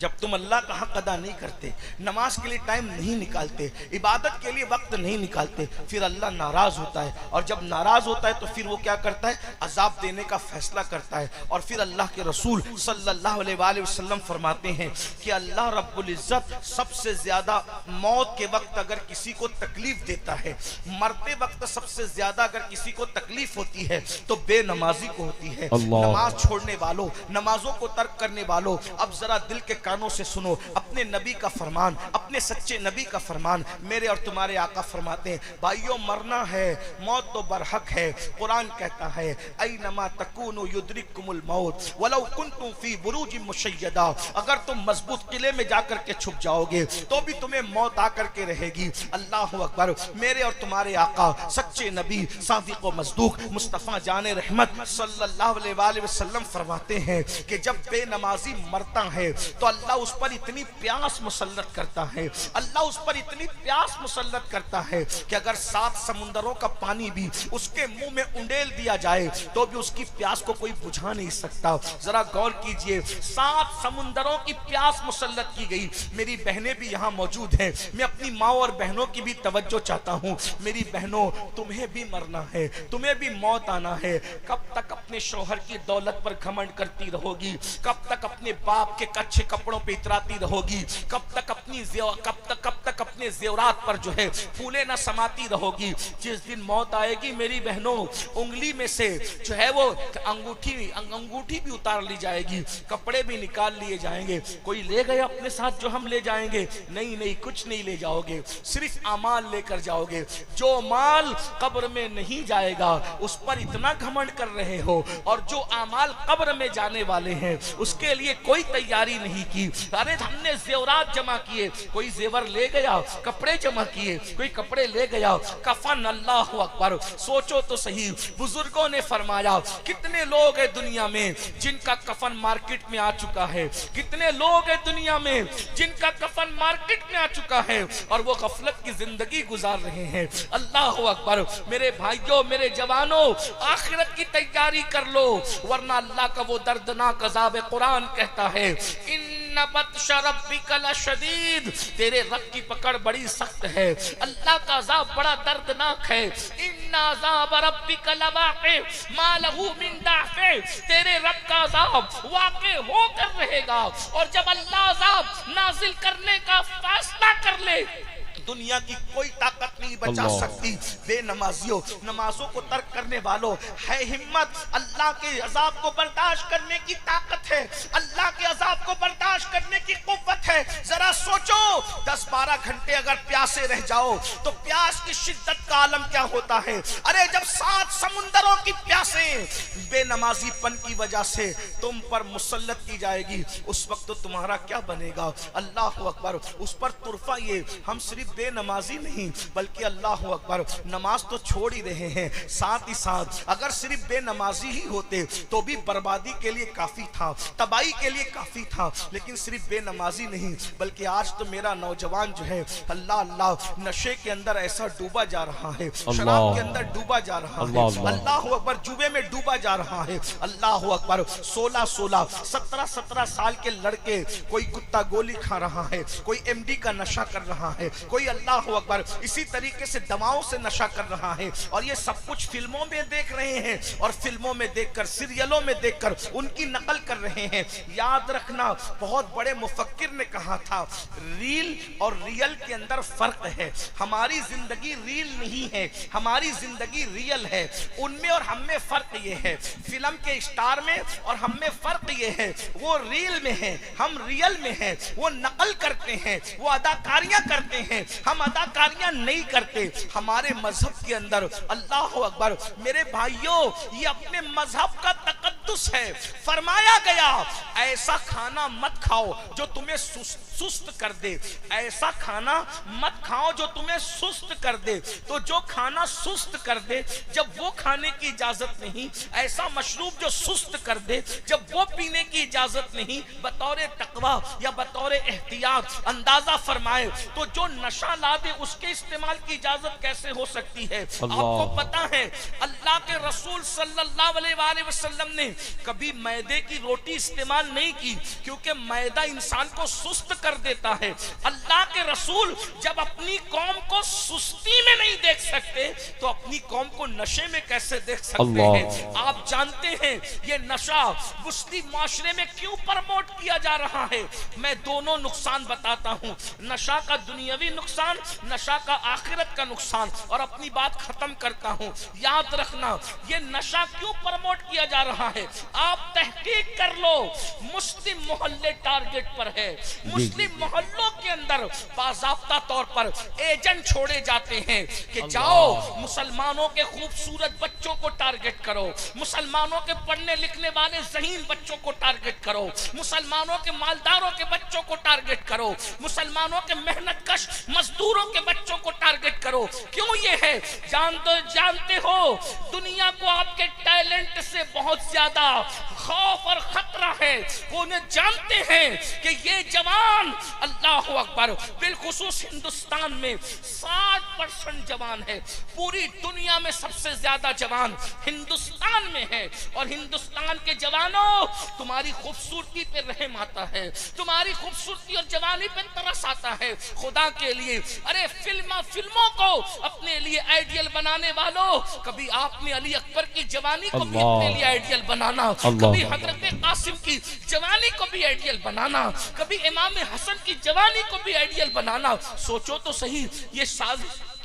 जब तुम अल्लाह का हक अदा नहीं करते, नमाज के लिए टाइम नहीं निकालते, इबादत के लिए वक्त नहीं निकालते, फिर अल्लाह नाराज होता है। और जब नाराज होता है तो फिर वो क्या करता है? अजाब देने का फैसला करता है। और फिर अल्लाह के रसूल सल्लल्लाहु अलैहि वसल्लम फरमाते हैं कि अल्लाह रब्बुल इज्जत सबसे ज्यादा मौत के वक्त अगर किसी को तकलीफ देता है, मरते वक्त सबसे ज्यादा अगर किसी को तकलीफ होती है तो बेनमाजी को होती है। नमाज छोड़ने वालों, नमाजों को तर्क करने वालों, अब जरा दिल के कानों से सुनो अपने नबी का फरमान, अपने सच्चे नबी का फरमान। मेरे और तुम्हारे आका फरमाते हैं भाइयों मरना है, मौत तो बरहक है। कुरान कहता है ऐनमा तकूनु युद्रिकुमुल मौत वलौ कुंतुम फी बुरूजिन मुशय्यदा, अगर तुम मजबूत किले में जाकर के छुप जाओगे तो भी तुम्हें मौत आकर के रहेगी। अल्लाह अकबर। मेरे और तुम्हारे आका सच्चे नबी सादिक व मसदूक मुस्तफ़ा जाने रहमत सल्लल्लाहु अलैहि वसल्लम फरमाते हैं कि जब बेनमाजी मरता है तो अल्लाह उस पर इतनी प्यास मुसल्लत करता है, अल्लाह उस पर इतनी प्यास मुसल्लत करता है कि अगर 7 समुंदरों का पानी भी उसके मुंह में उंडेल दिया जाए तो भी उसकी प्यास को कोई बुझा नहीं सकता। जरा गौर कीजिए, 7 समुंदरों की प्यास मुसल्लत की गई। मेरी बहनें भी यहाँ मौजूद हैं, मैं अपनी माँ और बहनों की भी तवज्जो चाहता हूँ। मेरी बहनों, तुम्हें भी मरना है, तुम्हें भी मौत आना है। कब तक अपने शौहर की दौलत पर घमंड करती रहोगी? कब तक अपने बाप के कच्चे कपड़ों पे इतराती रहोगी? कब तक अपने जेवरात पर जो है फूले ना समाती रहोगी? जिस दिन मौत आएगी मेरी बहनों, उंगली में से जो है वो अंगूठी भी उतार ली जाएगी, कपड़े भी निकाल लिए जाएंगे। कोई ले गए अपने साथ जो हम ले जाएंगे? नहीं, कुछ नहीं ले जाओगे, सिर्फ अमाल लेकर जाओगे। जो माल कब्र में नहीं जाएगा उस पर इतना घमंड कर रहे हो, और जो अमाल कब्र में जाने वाले हैं उसके लिए कोई तैयारी नहीं की। अरे हमने जेवरात जमा किए, कोई जेवर ले गया, कपड़े जमा किए, कोई कपड़े ले गया, कफन। अल्लाह अकबर। सोचो तो सही, बुजुर्गों ने फरमाया कितने लोग हैं दुनिया में जिनका कफन मार्केट में आ चुका है, कितने लोग हैं दुनिया में जिनका कफन मार्केट में आ चुका है और वो गफलत की जिंदगी गुजार रहे हैं। अल्लाह अकबर। मेरे भाइयों, मेरे जवानों, आखिरत की तैयारी कर लो, वरना अल्लाह का वो दर्दनाक अज़ाब कुरान कहता है इन्ना बत्श रब्बिका लशदीद, तेरे रब की पकड़ बड़ी सख्त है, अल्लाह का अज़ाब बड़ा दर्दनाक है। इन्ना अज़ाब रब्बिका लवाक़ि मा लहू मिन दाफ़े, तेरे रब का अज़ाब वाक़े होकर रहेगा। और जब अल्लाह अज़ाब नाजिल करने का फैसला कर ले, दुनिया की कोई ताकत नहीं बचा सकती। बेनमाजियों, नमाजों को तर्क करने वालों, है हिम्मत, अल्लाह के अजाब को बर्दाश्त करने की ताकत है, अल्लाह के अजाब को बर्दाश्त करने की कुव्वत है। जरा सोचो, 10-12 घंटे अगर प्यासे रह जाओ तो प्यास की शिद्दत का आलम क्या होता है। अरे जब 7 समुंदरों की प्यासे बेनमाजीपन की वजह से तुम पर मुसल्लत की जाएगी, उस वक्त तो तुम्हारा क्या बनेगा। अल्लाह अकबर। उस पर तुरफा ये, हम सिर्फ बेनमाजी नहीं बल्कि अल्लाह अकबर नमाज तो छोड़ ही रहे हैं, साथ ही साथ अगर सिर्फ बेनमाजी ही होते तो भी बर्बादी के लिए काफी था, तबाही के लिए काफी था। लेकिन सिर्फ बेनमाजी नहीं बल्कि आज तो मेरा नौजवान जो है अल्लाह अल्लाह नशे के अंदर ऐसा डूबा जा रहा है, शराब के अंदर डूबा जा रहा है, अल्लाह अकबर, जुए में डूबा जा रहा है। अल्लाह अकबर। 16-16, 17-17 साल के लड़के, कोई कुत्ता गोली खा रहा है, कोई एमडी का नशा कर रहा है, कोई अल्लाह अकबर इसी तरीके से दवाओं से नशा कर रहा है। और ये सब कुछ फिल्मों में देख रहे हैं और फिल्मों में देखकर, सीरियलों में देखकर उनकी नकल कर रहे हैं। याद रखना, बहुत बड़े मुफक्किर ने कहा था रील और रियल के अंदर फर्क है। हमारी जिंदगी रील नहीं है, हमारी जिंदगी रियल है। उनमें और हम में फर्क ये है, फिल्म के स्टार में और हम में फर्क ये है, वो रील में है, हम रियल में है। वो नकल करते हैं, वो अदाकारियां करते हैं, हम अदाकारियां नहीं करते। हमारे मजहब के अंदर अल्लाह अकबर, मेरे भाइयों, ये अपने मजहब का तकद्दुस है। फरमाया गया ऐसा खाना मत खाओ जो तुम्हें सुस्त कर दे, ऐसा खाना मत खाओ जो तुम्हें सुस्त कर दे। तो जो खाना सुस्त कर दे, जब वो खाने की इजाजत नहीं, ऐसा मशरूब जो सुस्त कर दे, जब वो पीने की इजाजत नहीं, बतौर तकवा या बतौर एहतियात अंदाजा फरमाए तो जो नशा ला दे उसके इस्तेमाल की इजाजत कैसे हो सकती है। आपको पता है अल्लाह के रसूल सल्लल्लाहु अलैहि वसल्लम ने कभी मैदे की रोटी इस्तेमाल नहीं की, क्योंकि मैदा इंसान को सुस्त कर कर देता है। अल्लाह के रसूल जब अपनी कौम को सुस्ती में नहीं देख सकते तो अपनी कौम को नशे में कैसे देख सकते हैं। आप जानते हैं ये नशा मुस्लिम माशरे में क्यों प्रमोट किया जा रहा है। मैं दोनों नुकसान बताता हूँ, नशा का दुनियावी नुकसान, नशा का आखिरत का नुकसान, और अपनी बात खत्म करता हूँ। याद रखना ये नशा क्यों प्रमोट किया जा रहा है। आप तहकीक कर लो, मुस्लिम मोहल्ले टारगेट पर है। मुस्लिम मोहल्लों के अंदर बाज़ाब्ता तौर पर एजेंट छोड़े जाते हैं कि जाओ मुसलमानों के खूबसूरत बच्चों को टारगेट करो, मुसलमानों के पढ़ने लिखने वाले ज़हीन बच्चों को टारगेट करो, मुसलमानों के मालदारों के बच्चों को टारगेट करो, मुसलमानों के मेहनतकश मजदूरों के बच्चों को टारगेट करो। क्यों ये है जानते हो, दुनिया को आपके टैलेंट से बहुत ज्यादा खौफ और खतरा है। वो उन्हें जानते हैं कि ये जवान, अल्लाह अकबर, बिलखुसूस हिंदुस्तान में 60% जवान है। पूरी दुनिया में सबसे ज्यादा जवान हिंदुस्तान में है। और हिंदुस्तान के जवानों, तुम्हारी खूबसूरती पे रहम आता है, तुम्हारी खूबसूरती और जवानी पे तरस आता है। खुदा के लिए, अरे फिल्मों को अपने लिए आइडियल बनाने वालों, कभी आपने अली अकबर की जवानी को भी अपने लिए आइडियल बनाना, कभी हजरत कासिम की जवानी को भी आइडियल बनाना, कभी इमाम हसन की जवानी को भी आइडियल बनाना। सोचो तो सही,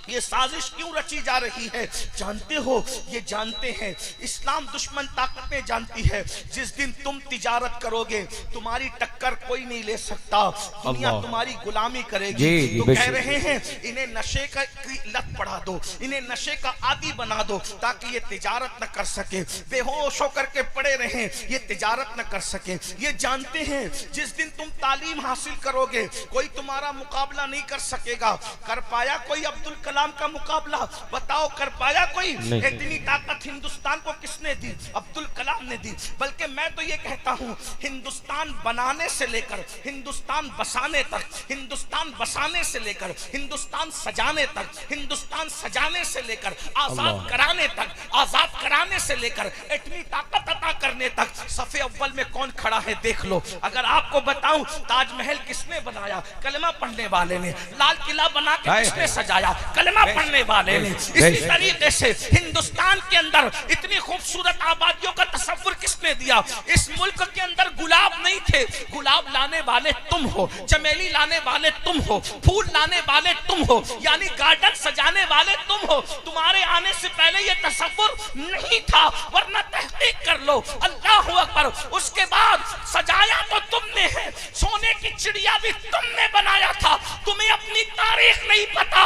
ये साजिश क्यों रची जा रही है। जानते हो, ये जानते हैं, इस्लाम दुश्मन ताकतें जानती है, जिस दिन तुम तिजारत करोगे तुम्हारी टक्कर कोई नहीं ले सकता, दुनिया तुम्हारी गुलामी करेगी। तो कह रहे हैं इन्हें नशे की लत पढ़ा दो, इन्हें नशे का आदी बना दो, ताकि ये तिजारत न कर सके, बेहोश होकर के पड़े रहें, ये तिजारत न कर सके। ये जानते हैं जिस दिन तुम तालीम हासिल करोगे कोई तुम्हारा मुकाबला नहीं कर सकेगा। कर पाया कोई अब्दुल कलाम का मुकाबला? बताओ, कर पाया कोई? इतनी ताकत हिंदुस्तान को किसने दी? अब्दुल कलाम ने दी। बल्कि मैं तो ये कहता हूँ, हिंदुस्तान बनाने से लेकर हिंदुस्तान बसाने तक, हिंदुस्तान बसाने से लेकर हिंदुस्तान सजाने तक, हिंदुस्तान सजाने से लेकर आजाद कराने तक, आजाद कराने से लेकर इतनी ताकत अता करने तक सफे अव्वल में कौन खड़ा है देख लो। अगर आपको बताऊं, ताजमहल किसने बनाया? कलमा पढ़ने वाले ने। लाल किला बना के किसने सजाया? कलमा पढ़ने वाले ने। इसी तरीके से हिंदुस्तान के अंदर इतनी खूबसूरत आबादियों का तस्वीर किसने दिया? इस मुल्क के अंदर गुलाब नहीं थे, गुलाब लाने वाले तुम हो, चमेली लाने वाले तुम हो, फूल लाने वाले तुम हो, यानी गार्डन सजाने वाले तुम हो। तुम्हारे आने से पहले ये तस्वीर नहीं था, वरना तहकीक कर लो। अल्लाह अकबर। उसके बाद सजाया तो तुमने है, सोने की चिड़िया भी तुमने बनाया था। तुम्हें अपनी तारीख नहीं पता।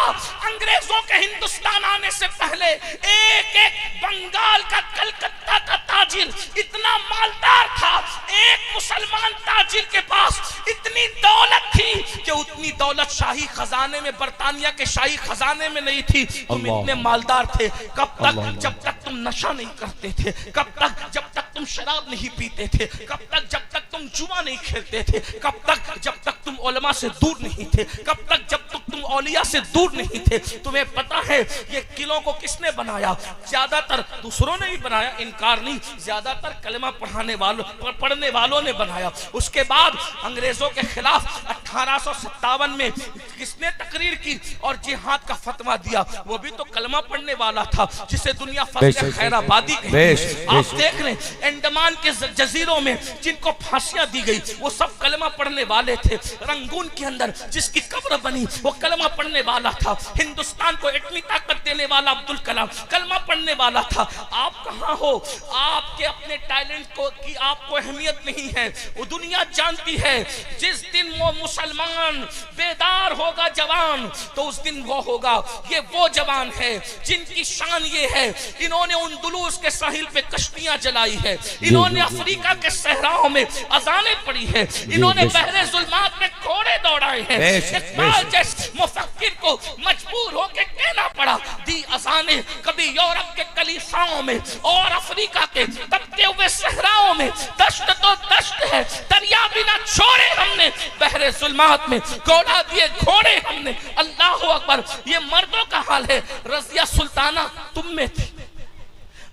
अंग्रेजों के हिंदुस्तान आने से पहले एक एक बंगाल का, कलकत्ता का ताजिर इतना मालदार था, एक मुसलमान ताजिर के पास इतनी दौलत थी कि उतनी दौलत शाही खजाने में, बर्तानिया के शाही खजाने में नहीं थी। तुम इतने मालदार थे कब तक? जब तक तुम नशा नहीं करते थे, कब तक? जब तक तुम शराब नहीं पीते थे, कब तक? जब तक तुम जुआ नहीं खेलते थे, कब तक? जब तक तुम उलमा से दूर नहीं थे, कब तक? जब तक तुम औलिया से दूर नहीं थे। तुम्हें पता है ये किलों को किसने बनाया? ज्यादातर दूसरों ने ही बनाया, इनकार नहीं, ज्यादातर कलमा पढ़ने वालों ने बनाया। उसके बाद अंग्रेजों के खिलाफ 1857 में किसने तकरीर की और जिहाद का फतवा दिया? वो भी तो कलमा पढ़ने वाला था, जिसे दुनिया फजल खैराबादी कहती है। आप देख रहे हैं अंडमान के जजीरों में जिनको फांसियां दी गई, वो सब कलमा पढ़ने वाले थे। रंगून के अंदर जिसकी कब्र बनी, वो कलमा पढ़ने वाला था। हिंदुस्तान को इतनी ताकत देने वाला अब्दुल कलाम कलमा पढ़ने वाला था। आप कहाँ हो? आपके अपने टैलेंट को की आपको अहमियत नहीं है। वो दुनिया जानती है, जिस दिन वो मुसलमान बेदार होगा जवान, तो उस दिन वो होगा। ये वो जवान है जिनकी शान ये है, इन्होंने उंदुलूस के साहिल पे कश्तियां जलाई है, इन्होंने अफ्रीका के सहराओं में अजानें पड़ी है, इन्होंने बहरे जुल्मात में घोड़े दौड़ाए हैं। इकबाल जैसे मुफक्किर को मजबूर होकर कहना पड़ा, दी अजाने कभी यूरोप के कलीसाओं में और अफ्रीका के तपते हुए सहराओं में। दश्त तो दश्त है, दरिया बिना छोड़े हमने, बहरे जुल्मात में घोड़ा दिए घोड़े हमने। अल्लाह अकबर। ये मर्दों का हाल है। रजिया सुल्ताना तुम में थी,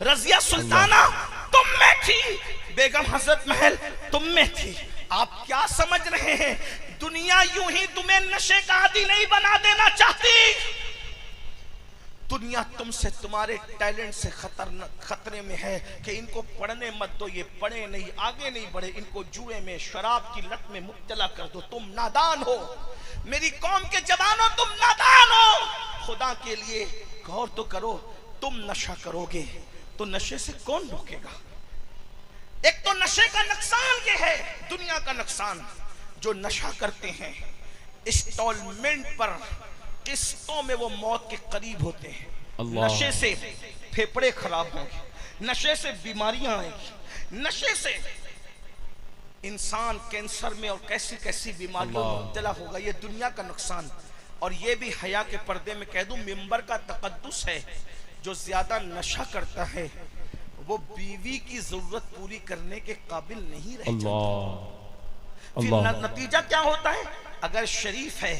रजिया सुल्ताना तुम में थी, बेगम हजरत महल तुम में थी। आप क्या समझ रहे हैं? दुनिया यूं ही तुम्हें नशे का आदी नहीं बना देना चाहती। दुनिया तुमसे तुम्हारे टैलेंट से खतरे में है कि इनको पढ़ने मत दो, ये पढ़े नहीं, आगे नहीं बढ़े, इनको जुए में, शराब की लत में मुब्तला कर दो। तुम नादान हो, मेरी कौम के जवानों, तुम नादान हो। खुदा के लिए गौर तो करो, तुम नशा करोगे तो नशे से कौन रोकेगा? एक तो नशे का नुकसान ये है, दुनिया का नुकसान, जो नशा करते हैं इंस्टॉलमेंट पर, किस्तों में वो मौत के करीब होते हैं। नशे से फेफड़े खराब होंगे, नशे से बीमारियां आएंगी, नशे से इंसान कैंसर में और कैसी कैसी बीमारियों में मुब्तला होगा। ये दुनिया का नुकसान। और ये भी हया के पर्दे में कह दूं, मिंबर का तकद्दुस है, जो ज्यादा नशा करता है वो बीवी की जरूरत पूरी करने के काबिल नहीं रहता। फिर नतीजा क्या होता है? अगर शरीफ है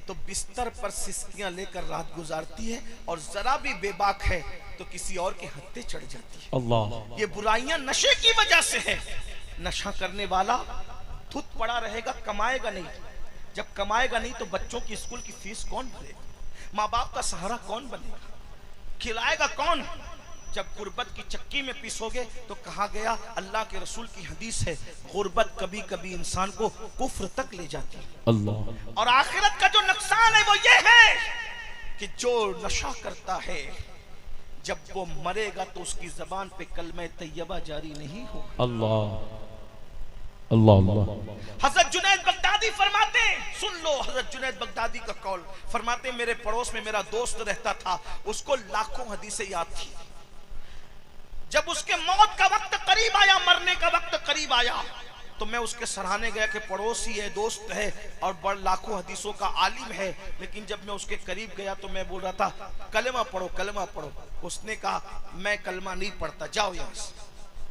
तो बिस्तर पर सिस्कियां लेकर रात गुजारती है, और जरा भी बेबाक है तो किसी और के हत्थे चढ़ जाती है। अल्लाह। ये बुराइयां नशे की वजह से है। नशा करने वाला धुत पड़ा रहेगा, कमाएगा नहीं। जब कमाएगा नहीं तो बच्चों की स्कूल की फीस कौन भरेगा? माँ बाप का सहारा कौन बनेगा? खिलाएगा कौन? जब गुर्बत की चक्की में पीसोगे तो कहा गया, अल्लाह के रसूल की हदीस है, गुर्बत कभी कभी इंसान को कुफ्र तक ले जाती है। अल्लाह। और आखिरत का जो नुकसान है वो ये है कि जो नशा करता है, जब वो मरेगा तो उसकी जबान पे कलमे तैयबा जारी नहीं हो। अल्लाह अल्लाह अल्लाह। हजरत जुनैद बगदादी फरमाते, सुन लो हजरत जुनैद बगदादी का कौल, फरमाते मेरे पड़ोस में मेरा दोस्त रहता था, उसको लाखों हदीसें याद थी। जब उसके मौत का वक्त करीब आया, मरने का वक्त करीब आया, तो मैं उसके सराहने गया कि पड़ोसी है, दोस्त है और बड़ लाखों हदीसों का आलिम है। लेकिन जब मैं उसके करीब गया तो मैं बोल रहा था, कलमा पढ़ो, कलमा पढ़ो। उसने कहा मैं कलमा नहीं पढ़ता, जाओ यहाँ से।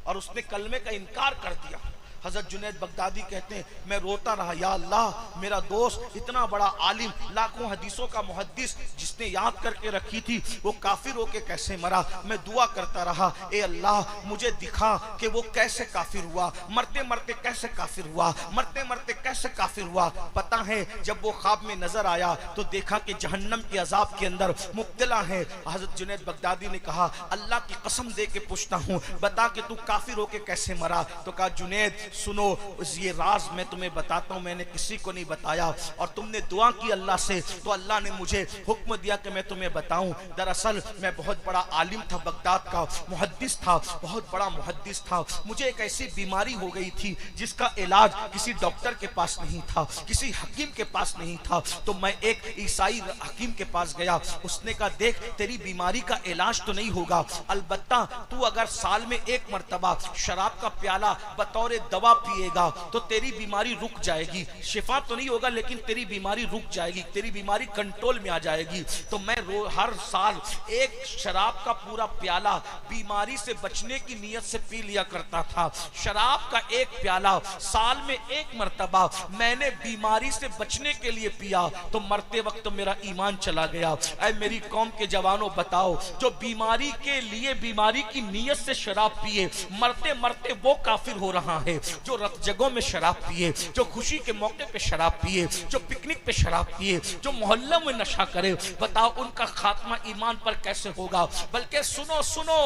और उसने कलमे का इनकार कर दिया। हजरत जुनैद बगदादी कहते हैं, मैं रोता रहा, या अल्लाह, मेरा दोस्त इतना बड़ा आलिम, लाखों हदीसों का मुहद्दिस, जिसने याद करके रखी थी, वो काफिर होके कैसे मरा। मैं दुआ करता रहा, ए अल्लाह मुझे दिखा कि वो कैसे काफिर हुआ, मरते मरते कैसे काफिर हुआ, मरते मरते कैसे काफिर हुआ। पता है जब वो ख्वाब में नजर आया तो देखा कि जहन्नम के अजाब के अंदर मुब्तला है। हजरत जुनैद बगदादी ने कहा, अल्लाह की कसम दे के पूछता हूँ, बता कि तू काफिर होके कैसे मरा। तो कहा, जुनैद सुनो, ये राज मैं तुम्हें बताता हूं, मैंने किसी को नहीं बताया। और तुमने दुआ की अल्लाह से, तो अल्लाह ने मुझे हुक्म दिया कि मैं तुम्हें बताऊं। दरअसल मैं बहुत बड़ा आलिम था, बगदाद का मुहद्दिस था, बहुत बड़ा मुहद्दिस था। मुझे एक ऐसी बीमारी हो गई थी जिसका इलाज किसी डॉक्टर के पास नहीं था, किसी हकीम के पास नहीं था। तो मैं एक ईसाई हकीम के पास गया। उसने कहा, देख तेरी बीमारी का इलाज तो नहीं होगा, अलबत्ता तू अगर साल में एक मर्तबा शराब का प्याला बतौर दवा पिएगा तो तेरी बीमारी रुक जाएगी। शिफा तो नहीं होगा लेकिन तेरी बीमारी रुक जाएगी, तेरी बीमारी कंट्रोल में आ जाएगी। तो मैं हर साल एक शराब का पूरा प्याला बीमारी से बचने की नीयत से पी लिया करता था। शराब का एक प्याला साल में एक मर्तबा मैंने बीमारी से बचने के लिए पिया, तो मरते वक्त मेरा ईमान चला गया। ऐ मेरी कौम के जवानों, बताओ, जो बीमारी के लिए बीमारी की नीयत से शराब पिए, मरते मरते वो काफिर हो रहा है। जो जगहों में शराब पिए, जो खुशी के मौके पे शराब पिए, जो पिकनिक पे शराब पिए, जो मोहल्लों में नशा करे, बताओ उनका खात्मा ईमान पर कैसे होगा। बल्कि सुनो सुनो,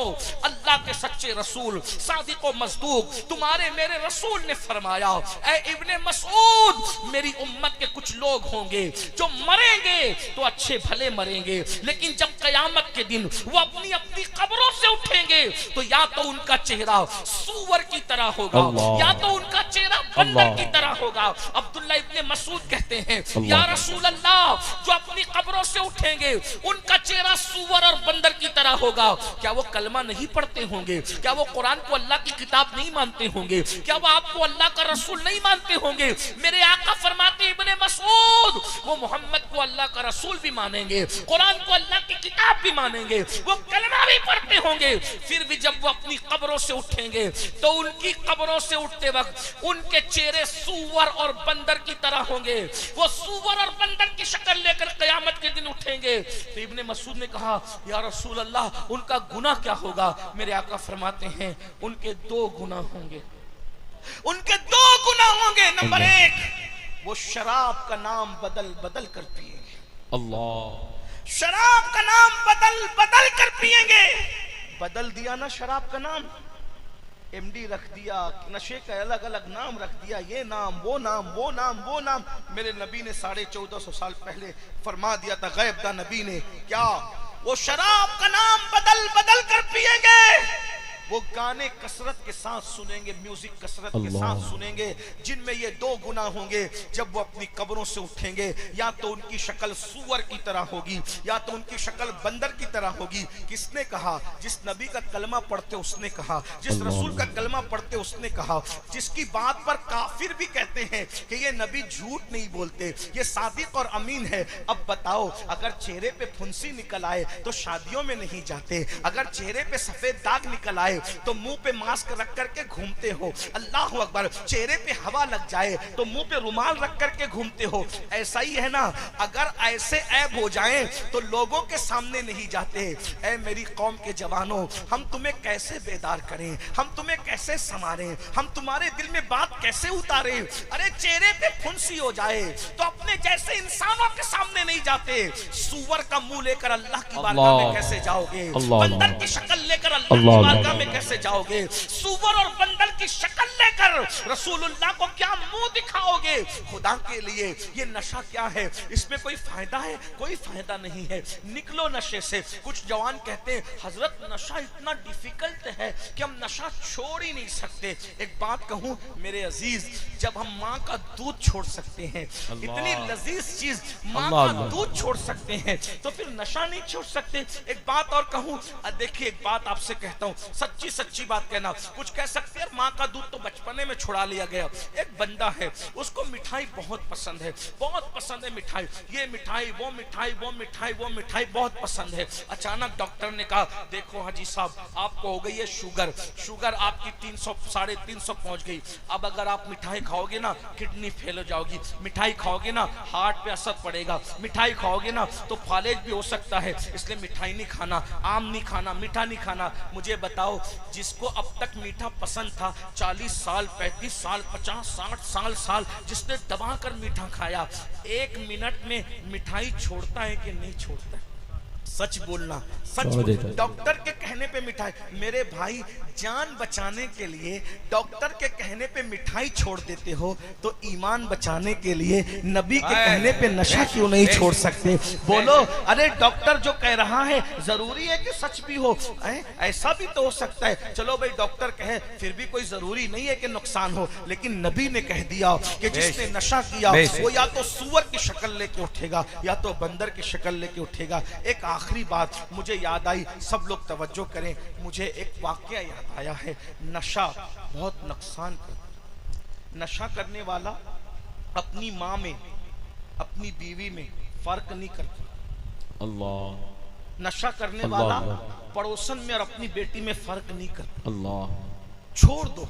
अल्लाह के सच्चे रसूल सादिक व मसदूक तुम्हारे मेरे रसूल ने फरमाया, ऐ इब्ने मसूद, मेरी उम्मत के कुछ लोग होंगे जो मरेंगे तो अच्छे भले मरेंगे, लेकिन जब कयामत के दिन वो अपनी अपनी कब्रों से उठेंगे तो या तो उनका चेहरा सूअर की तरह होगा, या तो उनका चेहरा बंदर की तरह होगा। अब्दुल्ला इब्ने मसूद कहते हैं, या रसूल अल्लाह, जो अपनी कब्रों से उठेंगे उनका चेहरा सूअर और बंदर की तरह होगा। क्या वो कलमा नहीं पढ़ते होंगे? क्या वो कुरान को अल्लाह की किताब नहीं मानते होंगे? क्या वो आपको अल्लाह का रसूल नहीं मानते होंगे? मेरे आका फरमाते, इब्ने मसूद, वो मोहम्मद को अल्लाह का रसूल भी मानेंगे, कुरान को अल्लाह की किताब भी मानेंगे, वो कलमा भी पढ़ते होंगे, फिर भी जब वो अपनी कब्रों से उठेंगे तो उनकी कब्रों से उठते वक्त उनके चेहरे सूअर और बंदर की तरह होंगे। वो सूअर और बंदर की शक्ल लेकर कयामत के दिन उठेंगे। तो इब्ने मसूद ने कहा, या रसूल अल्लाह, उनका गुनाह क्या होगा? मेरे आका फरमाते हैं, उनके दो गुनाह होंगे, उनके दो गुनाह होंगे। नंबर एक, वो शराब का नाम बदल बदल कर पिएंगे। अल्लाह। शराब का नाम बदल बदल कर पिएंगे। बदल दिया ना शराब का नाम, एमडी रख दिया, नशे का अलग अलग नाम रख दिया, ये नाम वो नाम वो नाम वो नाम। मेरे नबी ने 1450 साल पहले फरमा दिया था, गैबदा नबी ने, क्या वो शराब का नाम बदल बदल कर पिएंगे। वो गाने कसरत के साथ सुनेंगे, म्यूजिक कसरत के साथ सुनेंगे, जिनमें ये दो गुनाह होंगे। जब वो अपनी कब्रों से उठेंगे, या तो उनकी शक्ल सूअर की तरह होगी, या तो उनकी शक्ल बंदर की तरह होगी। किसने कहा? जिस नबी का कलमा पढ़ते उसने कहा, जिस रसूल का कलमा पढ़ते उसने कहा, जिसकी बात पर काफिर भी कहते हैं कि ये नबी झूठ नहीं बोलते, ये सादिक और अमीन है। अब बताओ, अगर चेहरे पे फुंसी निकल आए तो शादियों में नहीं जाते, अगर चेहरे पे सफेद दाग निकल आए तो मुंह पे मास्क रख करके घूमते हो। अल्लाह अकबर। चेहरे पे हवा लग जाए तो मुंह पे रुमाल रख करके घूमते हो। ऐसा ही है ना, अगर ऐसे ऐब हो जाए तो लोगों के सामने नहीं जाते। ऐ मेरी कौम के जवानों, हम तुम्हें कैसे बेदार करें, हम तुम्हें कैसे संवारें, हम तुम्हारे दिल में बात कैसे उतारें। अरे चेहरे पे फुंसी हो जाए तो अपने जैसे इंसानों के सामने नहीं जाते। सूअर का मुंह लेकर अल्लाह की बारगाह में कैसे जाओगे? बंदर की शक्ल लेकर अल्लाह की बारगाह में कैसे जाओगे? सूअर और बंदर की शक्ल लेकर रसूलुल्लाह को क्या मुंह दिखाओगे? खुदा के लिए ये नशा क्या है? इसमें कोई फायदा है? कोई फायदा नहीं है। निकलो नशे से। कुछ जवान कहते हैं, हजरत नशा इतना डिफिकल्ट है कि हम नशा छोड़ ही नहीं सकते। एक बात कहूं मेरे अजीज, जब हम माँ का दूध छोड़ सकते हैं, इतनी लजीज चीज माँ का दूध छोड़ सकते हैं, तो फिर नशा नहीं छोड़ सकते। एक बात और कहूं, देखिए एक बात आपसे कहता हूं, सच्ची सच्ची बात कहना। कुछ कह सकते हैं माँ का दूध तो बचपने में छुड़ा लिया गया। एक बंदा है, उसको मिठाई बहुत पसंद है, बहुत पसंद है मिठाई, ये मिठाई वो मिठाई वो मिठाई वो मिठाई बहुत पसंद है। अचानक डॉक्टर ने कहा, देखो हाजी साहब, आपको हो गई है शुगर, शुगर आपकी 300 350 पहुंच गई। अब अगर आप मिठाई खाओगे ना, किडनी फेल हो जाओगी, मिठाई खाओगे ना हार्ट पे असर पड़ेगा, मिठाई खाओगे ना तो फालेज भी हो सकता है, इसलिए मिठाई नहीं खाना, आम नहीं खाना, मीठा नहीं खाना। मुझे बताओ, जिसको अब तक मीठा पसंद था, 40 साल 35 साल 50 60 साल जिसने दबा कर मीठा खाया, 1 मिनट में मिठाई छोड़ता है कि नहीं छोड़ता? सच बोलना, सच। डॉक्टर के कहने पे मिठाई, मेरे भाई जान बचाने के लिए डॉक्टर के कहने पे मिठाई छोड़ देते हो, तो ईमान बचाने के लिए नबी के कहने पे नशा क्यों नहीं छोड़ सकते? बोलो, अरे डॉक्टर जो कह रहा है जरूरी है कि सच भी हो? ऐसा भी तो हो सकता है। चलो भाई डॉक्टर कहे, फिर भी कोई जरूरी नहीं है कि नुकसान हो, लेकिन नबी ने कह दिया कि जिसने नशा किया वो या तो सूअर की शक्ल लेके उठेगा या तो बंदर की शक्ल लेके उठेगा। एक आखिरी बात मुझे याद आई, सब लोग तवज्जो करें, मुझे एक वाकया याद आया है। नशा बहुत नुकसान करता। नशा करने वाला अपनी माँ में, अपनी बीवी में फर्क नहीं करता। अल्लाह। नशा करने वाला पड़ोसन में और अपनी बेटी में फर्क नहीं करता। अल्लाह। छोड़ दो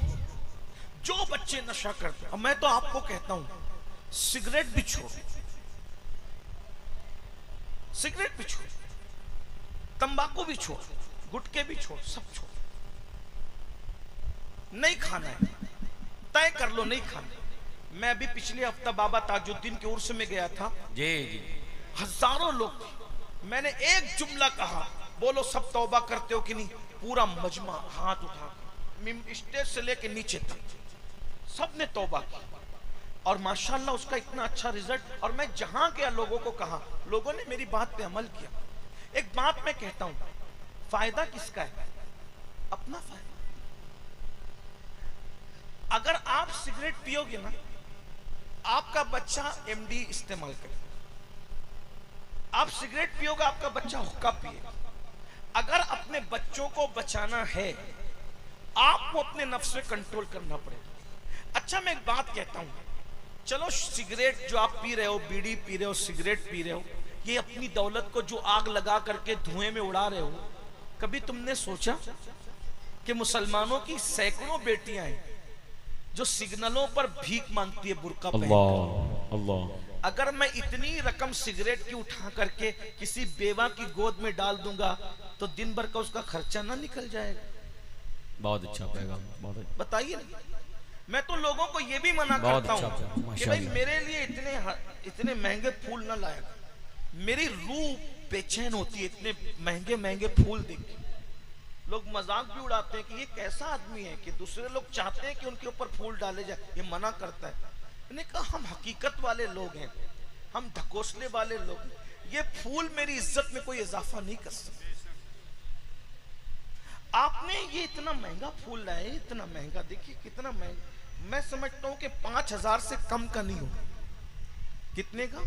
जो बच्चे नशा करते। अब मैं तो आपको कहता हूं, सिगरेट भी छोड़, सिगरेट भी छोड़, तंबाकू भी छोड़, गुटखे भी छोड़, सब छोड़। नहीं खाना है, तय कर लो नहीं खाना। मैं अभी पिछले हफ्ता बाबा ताजुद्दीन के उर्स में गया था जी। हजारों लोग, मैंने एक जुमला कहा, बोलो सब तौबा करते हो कि नहीं? पूरा मजमा हाथ उठा, स्टेज से लेके नीचे तक सबने तौबा की, और माशाल्लाह उसका इतना अच्छा रिजल्ट। और मैं जहां गया लोगों को कहा, लोगों ने मेरी बात पे अमल किया। एक बात मैं कहता हूं, फायदा किसका है? अपना फायदा। अगर आप सिगरेट पियोगे ना, आपका बच्चा एमडी इस्तेमाल करे। आप सिगरेट पियोगे, आपका बच्चा हुक्का पिएगा। अगर अपने बच्चों को बचाना है, आपको अपने नफ्स पे कंट्रोल करना पड़ेगा। अच्छा मैं एक बात कहता हूं, चलो सिगरेट जो आप पी रहे हो, बीड़ी पी रहे हो, सिगरेट पी रहे हो, ये अपनी दौलत को जो आग लगा करके धुएं में उड़ा रहे हो, कभी तुमने सोचा कि मुसलमानों की सैकड़ों बेटियां हैं जो सिग्नलों पर भीख मांगती है बुर्का पहनकर? अल्लाह। अगर मैं इतनी रकम सिगरेट की उठा करके किसी बेवा की गोद में डाल दूंगा तो दिन भर का उसका खर्चा ना निकल जाएगा? बहुत अच्छा पैगाम, बहुत अच्छा। बताइए, मैं तो लोगों को ये भी मना बहुत करता अच्छा, हूँ कि माशाअल्लाह। भाई मेरे लिए इतने महंगे फूल न लाया। मेरी रूह बेचैन होती है इतने महंगे महंगे फूल देख के। लोग मजाक भी उड़ाते हैं कि ये कैसा आदमी है कि दूसरे लोग चाहते हैं कि उनके ऊपर फूल डाले जाए, ये मना करता है। मैंने कहा हम हकीकत वाले लोग हैं, हम ढकोसले वाले लोग हैं। ये फूल मेरी इज्जत में कोई इजाफा नहीं कर सकते। आपने ये इतना महंगा फूल लाए, इतना महंगा, देखिए कितना महंगा। मैं समझता हूं कि 5,000 से कम का नहीं होगा। कितने का?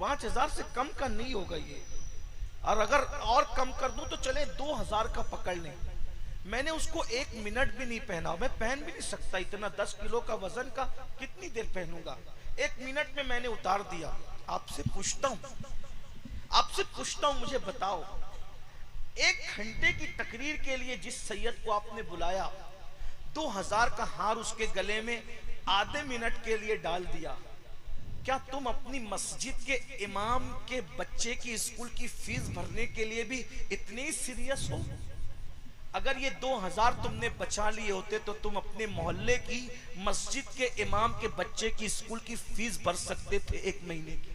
5,000 से कम का नहीं होगा ये। और अगर और कम कर दूं तो चले 2,000 का पकड़ लें। मैंने उसको 1 मिनट भी नहीं पहना, मैं पहन भी नहीं सकता इतना। 10 किलो का वजन का कितनी देर पहनूंगा? 1 मिनट में मैंने उतार दिया। आपसे पूछता हूं मुझे बताओ, 1 घंटे की तकरीर के लिए जिस सैयद को आपने बुलाया, 2,000 का हार उसके गले में आधे मिनट के लिए डाल दिया। क्या तुम अपनी मस्जिद के इमाम के बच्चे की स्कूल की फीस भरने के लिए भी इतनी सीरियस हो? अगर ये 2,000 तुमने बचा लिए होते तो तुम अपने मोहल्ले की मस्जिद के इमाम के बच्चे की स्कूल की फीस भर सकते थे 1 महीने की।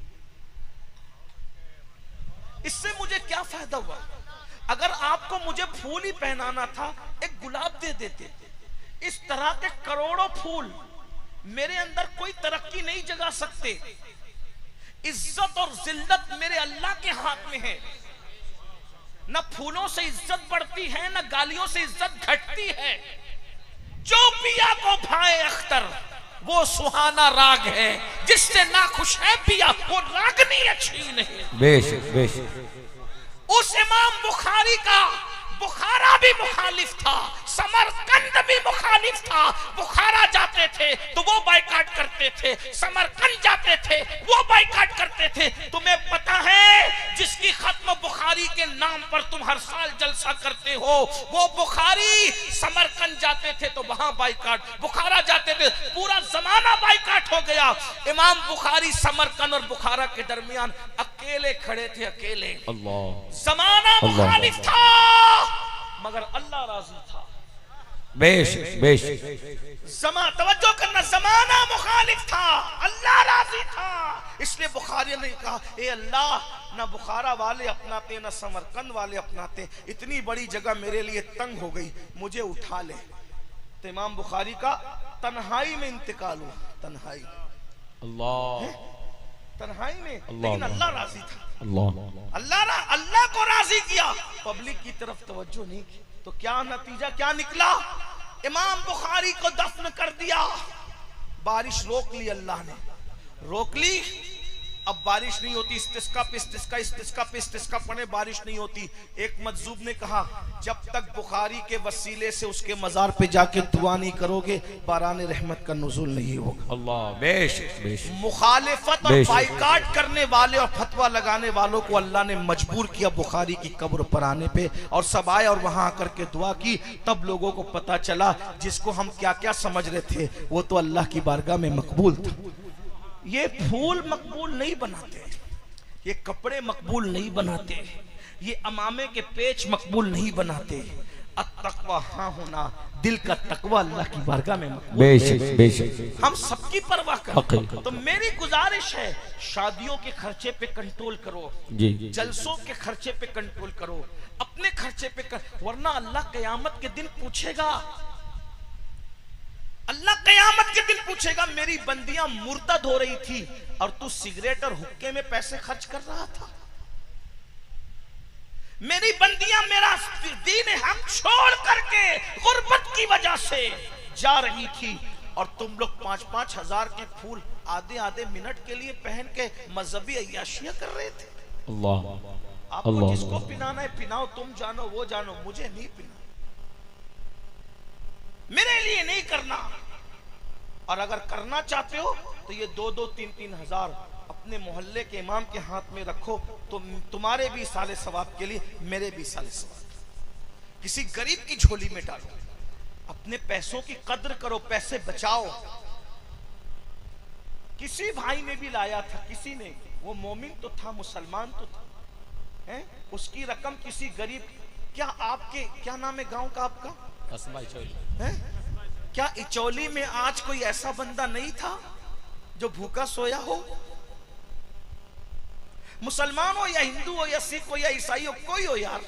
इससे मुझे क्या फायदा हुआ? अगर आपको मुझे फूल ही पहनाना था, एक गुलाब दे देते। इस तरह के करोड़ों फूल मेरे अंदर कोई तरक्की नहीं जगा सकते। इज्जत और जिल्लत मेरे अल्लाह के हाथ में है। न फूलों से इज्जत बढ़ती है, न गालियों से इज्जत घटती है। जो पिया को भाए अख्तर वो सुहाना राग है, जिससे ना खुश है पिया वो रागनी अच्छी नहीं। बेशक बेशक। उस इमाम बुखारी का बुखारा भी मुखालिफ था, समरकंद भी मुखालिफ था। बुखारा जाते थे तो वो बाइकाट करते थे, समरकंद जाते थे वो बाइकाट करते थे। तुम्हें पता है जिसकी खत्म बुखारी के नाम पर तुम हर साल जलसा करते हो, वो बुखारी समरकंद जाते थे तो वहां बाइकाट, बुखारा जाते थे पूरा जमाना बाइकाट हो गया। इमाम बुखारी समरकंद और बुखारा के दरमियान अकेले खड़े थे, अकेले। अल्लाह। जमाना मुखालिफ था मगर अल्लाह राजी था। बेशक बेशक। तवज्जो करना, जमाना मुखालिफ था, अल्लाह राजी था। इसलिए बुखारी ने कहा, ए अल्लाह, ना बुखारा वाले अपनाते ना समरकंद वाले अपनाते, इतनी बड़ी जगह मेरे लिए तंग हो गई, मुझे उठा ले। तो इमाम बुखारी का तन्हाई में इंतकाल हुआ। तन्हाई, अल्लाह, तन्हाई में, लेकिन अल्लाह राजी था। अल्लाह को राजी किया, पब्लिक की तरफ तवज्जो नहीं की। तो क्या नतीजा क्या निकला? इमाम बुखारी को दफन कर दिया। बारिश रोक ली, अल्लाह ने रोक ली। अब बारिश नहीं होती, इस्तिस्का पे इस्तिस्का, इस्तिस्का पे इस्तिस्का पड़े, बारिश नहीं होती। एक मजजूब ने कहा, जब तक बुखारी के वसीले से उसके मजार पे जाके दुआ नहीं करोगे, बारान रहमत का नुज़ूल नहीं होगा। अल्लाह। बेशक बेशक। मुखालिफत और बाइकाट करने वाले और फतवा लगाने वालों को अल्लाह ने मजबूर किया बुखारी की कब्र पर आने पे, और सब आए और वहां आकर के दुआ की। तब लोगों को पता चला जिसको हम क्या क्या समझ रहे थे वो तो अल्लाह की बारगाह में मकबूल था। ये फूल मकबूल नहीं बनाते, ये कपड़े मकबूल नहीं बनाते, ये अमामे के पेच मकबूल नहीं बनाते। अत्तक़वा हाँ होना, दिल का तकवा अल्लाह की बारगाह में मकबूल। बेशक बेशक। हम सबकी परवाह करें। तो मेरी गुजारिश है, शादियों के खर्चे पे कंट्रोल करो, जी। जलसों के खर्चे पे कंट्रोल करो, अपने खर्चे पे वरना अल्लाह क़यामत के दिन पूछेगा। अल्लाह क़यामत के दिन पूछेगा, मेरी बंदियां मुर्तद हो रही थी और तू सिगरेट और हुक्के में पैसे खर्च कर रहा था। मेरी बंदियां मेरा दीन हक छोड़ करके गुर्बत की वजह से जा रही थी और तुम लोग 5-5 हजार के फूल आधे आधे मिनट के लिए पहन के मजहबी अय्याशियां कर रहे थे। अल्लाह। आपको जिसको पिनाना है पिनाओ, तुम जानो वो जानो, मुझे नहीं पिना, मेरे लिए नहीं करना। और अगर करना चाहते हो तो ये 2-2, 3-3 हजार अपने मोहल्ले के इमाम के हाथ में रखो, तो तुम्हारे भी साले सवाब के लिए, मेरे भी साले सवाब। किसी गरीब की झोली में डालो, अपने पैसों की कद्र करो, पैसे बचाओ। किसी भाई ने भी लाया था, किसी ने, वो मोमिन तो था, मुसलमान तो था, हैं? उसकी रकम किसी गरीब, क्या आपके क्या नाम है गांव का आपका? कसबाई चोली। हैं? क्या इचौली में आज कोई ऐसा बंदा नहीं था जो भूखा सोया हो? मुसलमान हो या हिंदू हो या सिख हो या ईसाई हो, कोई हो यार,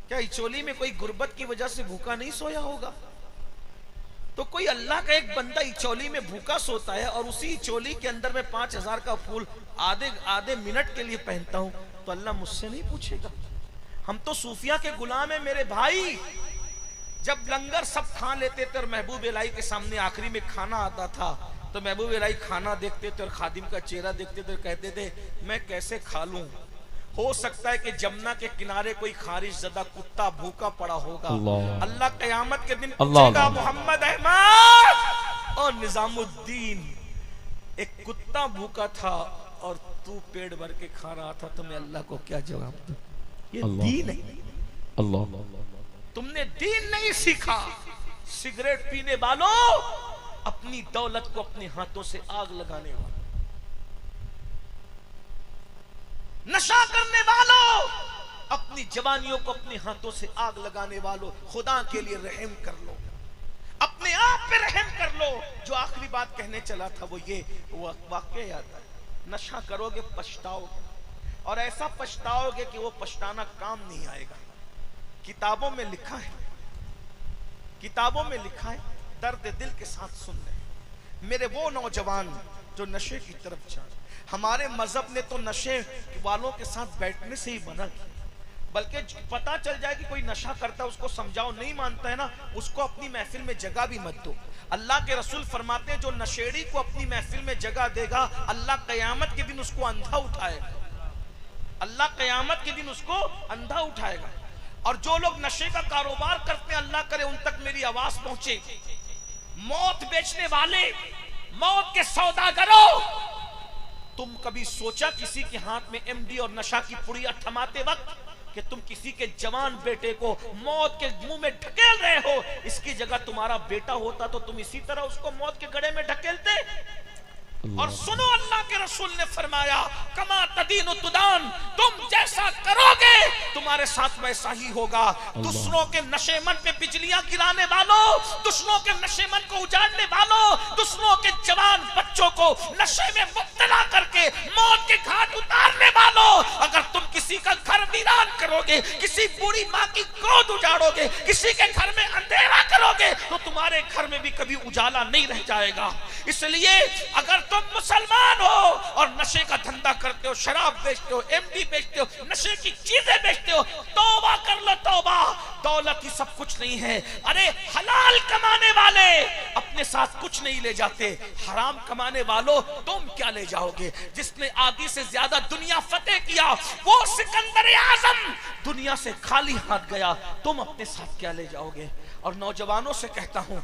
क्या इचौली में कोई गुर्बत की वजह से भूखा नहीं सोया होगा? तो कोई अल्लाह का एक बंदा इचौली में भूखा सोता है और उसी इचौली के अंदर मैं 5000 का फूल आधे मिनट के लिए पहनता हूं, तो अल्लाह मुझसे नहीं पूछेगा? हम तो सूफिया के गुलाम है मेरे भाई। जब लंगर सब खा लेते थे और महबूब इलाही के सामने आखिरी में खाना आता था, तो महबूब इलाही खाना देखते थे और खादिम का चेहरा देखते थे और कहते थे मैं कैसे खा लूं? हो सकता है कि जमुना के किनारे कोई खारिश ज़दा कुत्ता भूखा पड़ा होगा। अल्लाह क़यामत के दिन पूछेगा मोहम्मद अहमद और निजामुद्दीन, एक कुत्ता भूखा था और तू पेट भर के खा रहा था, तो मैं अल्लाह को क्या जवाब दूं? ये दीन है। अल्लाह, तुमने दीन नहीं सीखा। सिगरेट पीने वालों, अपनी दौलत को अपने हाथों से आग लगाने वालों, नशा करने वालों, अपनी जवानियों को अपने हाथों से आग लगाने वालों, खुदा के लिए रहम कर लो, अपने आप पे रहम कर लो। जो आखिरी बात कहने चला था वो ये वाकया याद है, नशा करोगे पछताओगे, और ऐसा पछताओगे कि वो पछताना काम नहीं आएगा। किताबों में लिखा है, किताबों में लिखा है, दर्द दिल के साथ सुन ले मेरे वो नौजवान जो नशे की तरफ जा। हमारे मजहब ने तो नशे वालों के साथ बैठने से ही मना किया, बल्कि पता चल जाए कि कोई नशा करता है उसको समझाओ, नहीं मानता है ना, उसको अपनी महफिल में जगह भी मत दो। अल्लाह के रसूल फरमाते हैं जो नशेड़ी को अपनी महफिल में जगह देगा, अल्लाह क़यामत के दिन उसको अंधा उठाएगा। अल्लाह क़यामत के दिन उसको अंधा उठाएगा। और जो लोग नशे का कारोबार करते हैं, अल्लाह करे उन तक मेरी आवाज पहुंचे। मौत बेचने वाले, मौत के सौदागरों, तुम कभी सोचा किसी के हाथ में एमडी और नशा की पुड़िया थमाते वक्त कि तुम किसी के जवान बेटे को मौत के मुंह में ढकेल रहे हो? इसकी जगह तुम्हारा बेटा होता तो तुम इसी तरह उसको मौत के गड्ढे में ढकेलते? और सुनो, अल्लाह के रसूल ने फरमाया कमा तदीन तुदान, तुम जैसा करोगे तुम्हारे साथ वैसा ही होगा। दुश्मनों के नशेमन पे बिजलियां गिराने वालों, दुश्मनों के नशेमन को उजाड़ने वालों, दुश्मनों के जवान बच्चों को नशे में मुब्तला करके मौत के घाट उतारने वालों, अगर तुम किसी का घर वीरान करोगे, किसी बूढ़ी माँ की गोद उजाड़ोगे, किसी के घर में अंधेरा करोगे, तो तुम्हारे घर में भी कभी उजाला नहीं रह जाएगा। इसलिए अगर तुम मुसलमान हो और नशे का धंधा करते हो, शराब बेचते हो, एमडी बेचते हो, नशे की चीजें बेचते हो, तौबा कर लो तौबा। दौलत ही सब कुछ नहीं है। अरे हलाल कमाने वाले अपने साथ कुछ नहीं ले जाते, हराम कमाने वालों तुम क्या ले जाओगे? जिसने आदि से ज्यादा दुनिया फतेह किया वो सिकंदर आजम दुनिया से खाली हाथ गया, तुम अपने साथ क्या ले जाओगे? और नौजवानों से कहता हूं,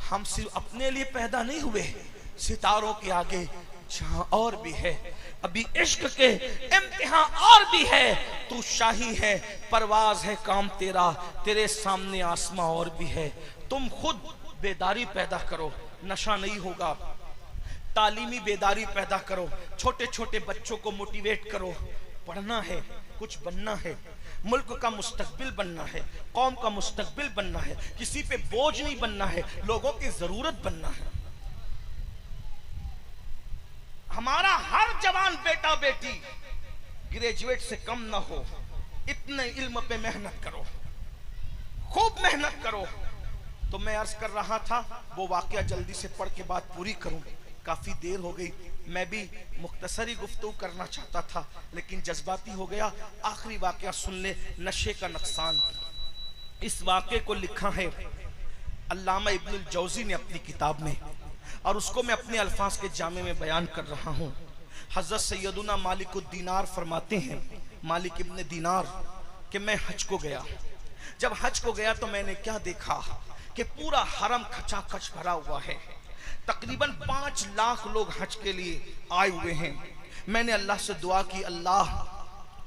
हम सिर्फ अपने लिए पैदा नहीं हुए, सितारों के आगे जहां और भी है, अभी इश्क के इम्तिहान और भी है। तू शाही है, परवाज है काम तेरा, तेरे सामने आसमां और भी है। तुम खुद बेदारी पैदा करो, नशा नहीं होगा। तालीमी बेदारी पैदा करो, छोटे छोटे बच्चों को मोटिवेट करो। पढ़ना है, कुछ बनना है, मुल्क का मुस्तकबिल बनना है, कौम का मुस्तकबिल बनना है, किसी पे बोझ नहीं बनना है, लोगों की जरूरत बनना है। हमारा हर जवान बेटा बेटी ग्रेजुएट से कम ना हो, इतने इल्म पे मेहनत करो, खूब मेहनत करो। तो मैं अर्ज कर रहा था, वो वाकया जल्दी से पढ़ के बात पूरी करूं, काफी देर हो गई। मैं भी मुख्तसरी गुफ्तगू करना चाहता था लेकिन जज्बाती हो गया। आखिरी वाकया सुन ले, नशे का नुकसान। इस वाकये को लिखा है अल्लामा इब्नुल जौजी ने अपनी किताब में, और उसको मैं अपने अल्फाज के जामे में बयान कर रहा हूँ। हजरत सैयदुना मालिकुद दीनार फरमाते हैं, मालिक इब्ने दीनार, कि मैं हज को गया। जब हज को गया तो मैंने क्या देखा कि पूरा हरम खचाखच भरा हुआ है। तकरीबन 5 लाख लोग हज के लिए आए हुए हैं। मैंने अल्लाह से दुआ की, अल्लाह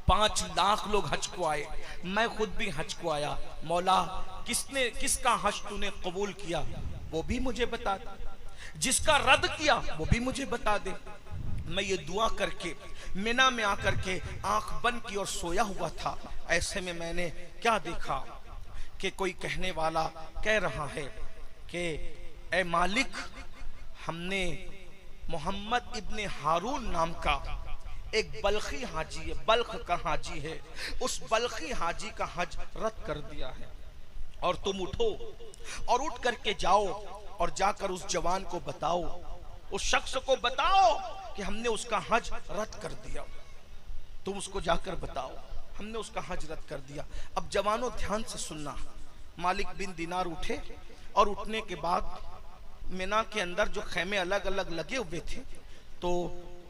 5 लाख लोग हज को आए, मैं खुद भी हज को आया, मौला किसका हज तूने कबूल किया वो भी मुझे बता दे, जिसका रद्द किया वो भी मुझे बता दे। मैं ये दुआ करके मिना में आकर के आंख बंद की और सोया हुआ था। ऐसे में मैंने क्या देखा कि कोई कहने वाला कह रहा है कि ए मालिक, हमने मोहम्मद इब्ने हारून नाम का एक बल्खी हाजी है, बल्ख का हाजी है, उस बल्खी हाजी का हज रद्द कर दिया है और तुम उठो और उठ करके जाओ और जाकर उस जवान को बताओ, उस शख्स को बताओ कि हमने उसका हज रद्द कर दिया। तुम उसको जाकर बताओ हमने उसका हज रद्द कर दिया। अब जवानों ध्यान से सुनना, मालिक बिन दिनार उठे और उठने के बाद मिना के अंदर जो खैमे अलग अलग लगे हुए थे तो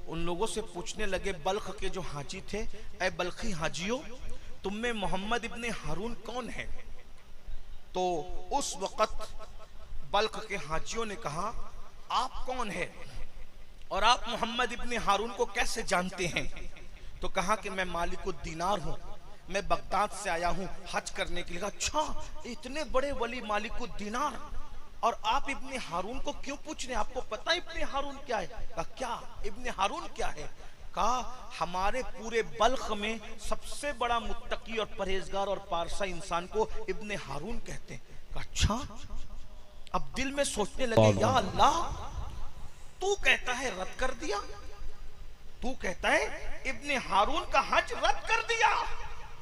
उन लोगों से पूछने लगे, बल्ख के जो हाजी थे, ए बल्खी हाजियों, तुम में मोहम्मद इब्ने हारून कौन है? तो उस वक़्त बल्ख के हाजियों ने कहा, आप कौन है और आप मोहम्मद इब्ने हारून को कैसे जानते हैं? तो कहा कि मैं मालिकुद दीनार हूँ, मैं बगदाद से आया हूँ हज करने के लिए। अच्छा, इतने बड़े वली मालिकुद दीनार, और आप इब्ने हारून को क्यों पूछ रहे हैं? आपको पता है इब्ने हारून क्या है? कहा क्या, इब्ने हारून क्या है? कहा हमारे पूरे बल्ख में सबसे बड़ा मुत्तकी और परहेजगार और पारसा इंसान को इब्ने हारून कहते हैं। कहा अच्छा। अब दिल में सोचने लगे, या अल्लाह, तू कहता है रद्द कर दिया, तू कहता है इब्ने हारून का हज रद्द कर दिया,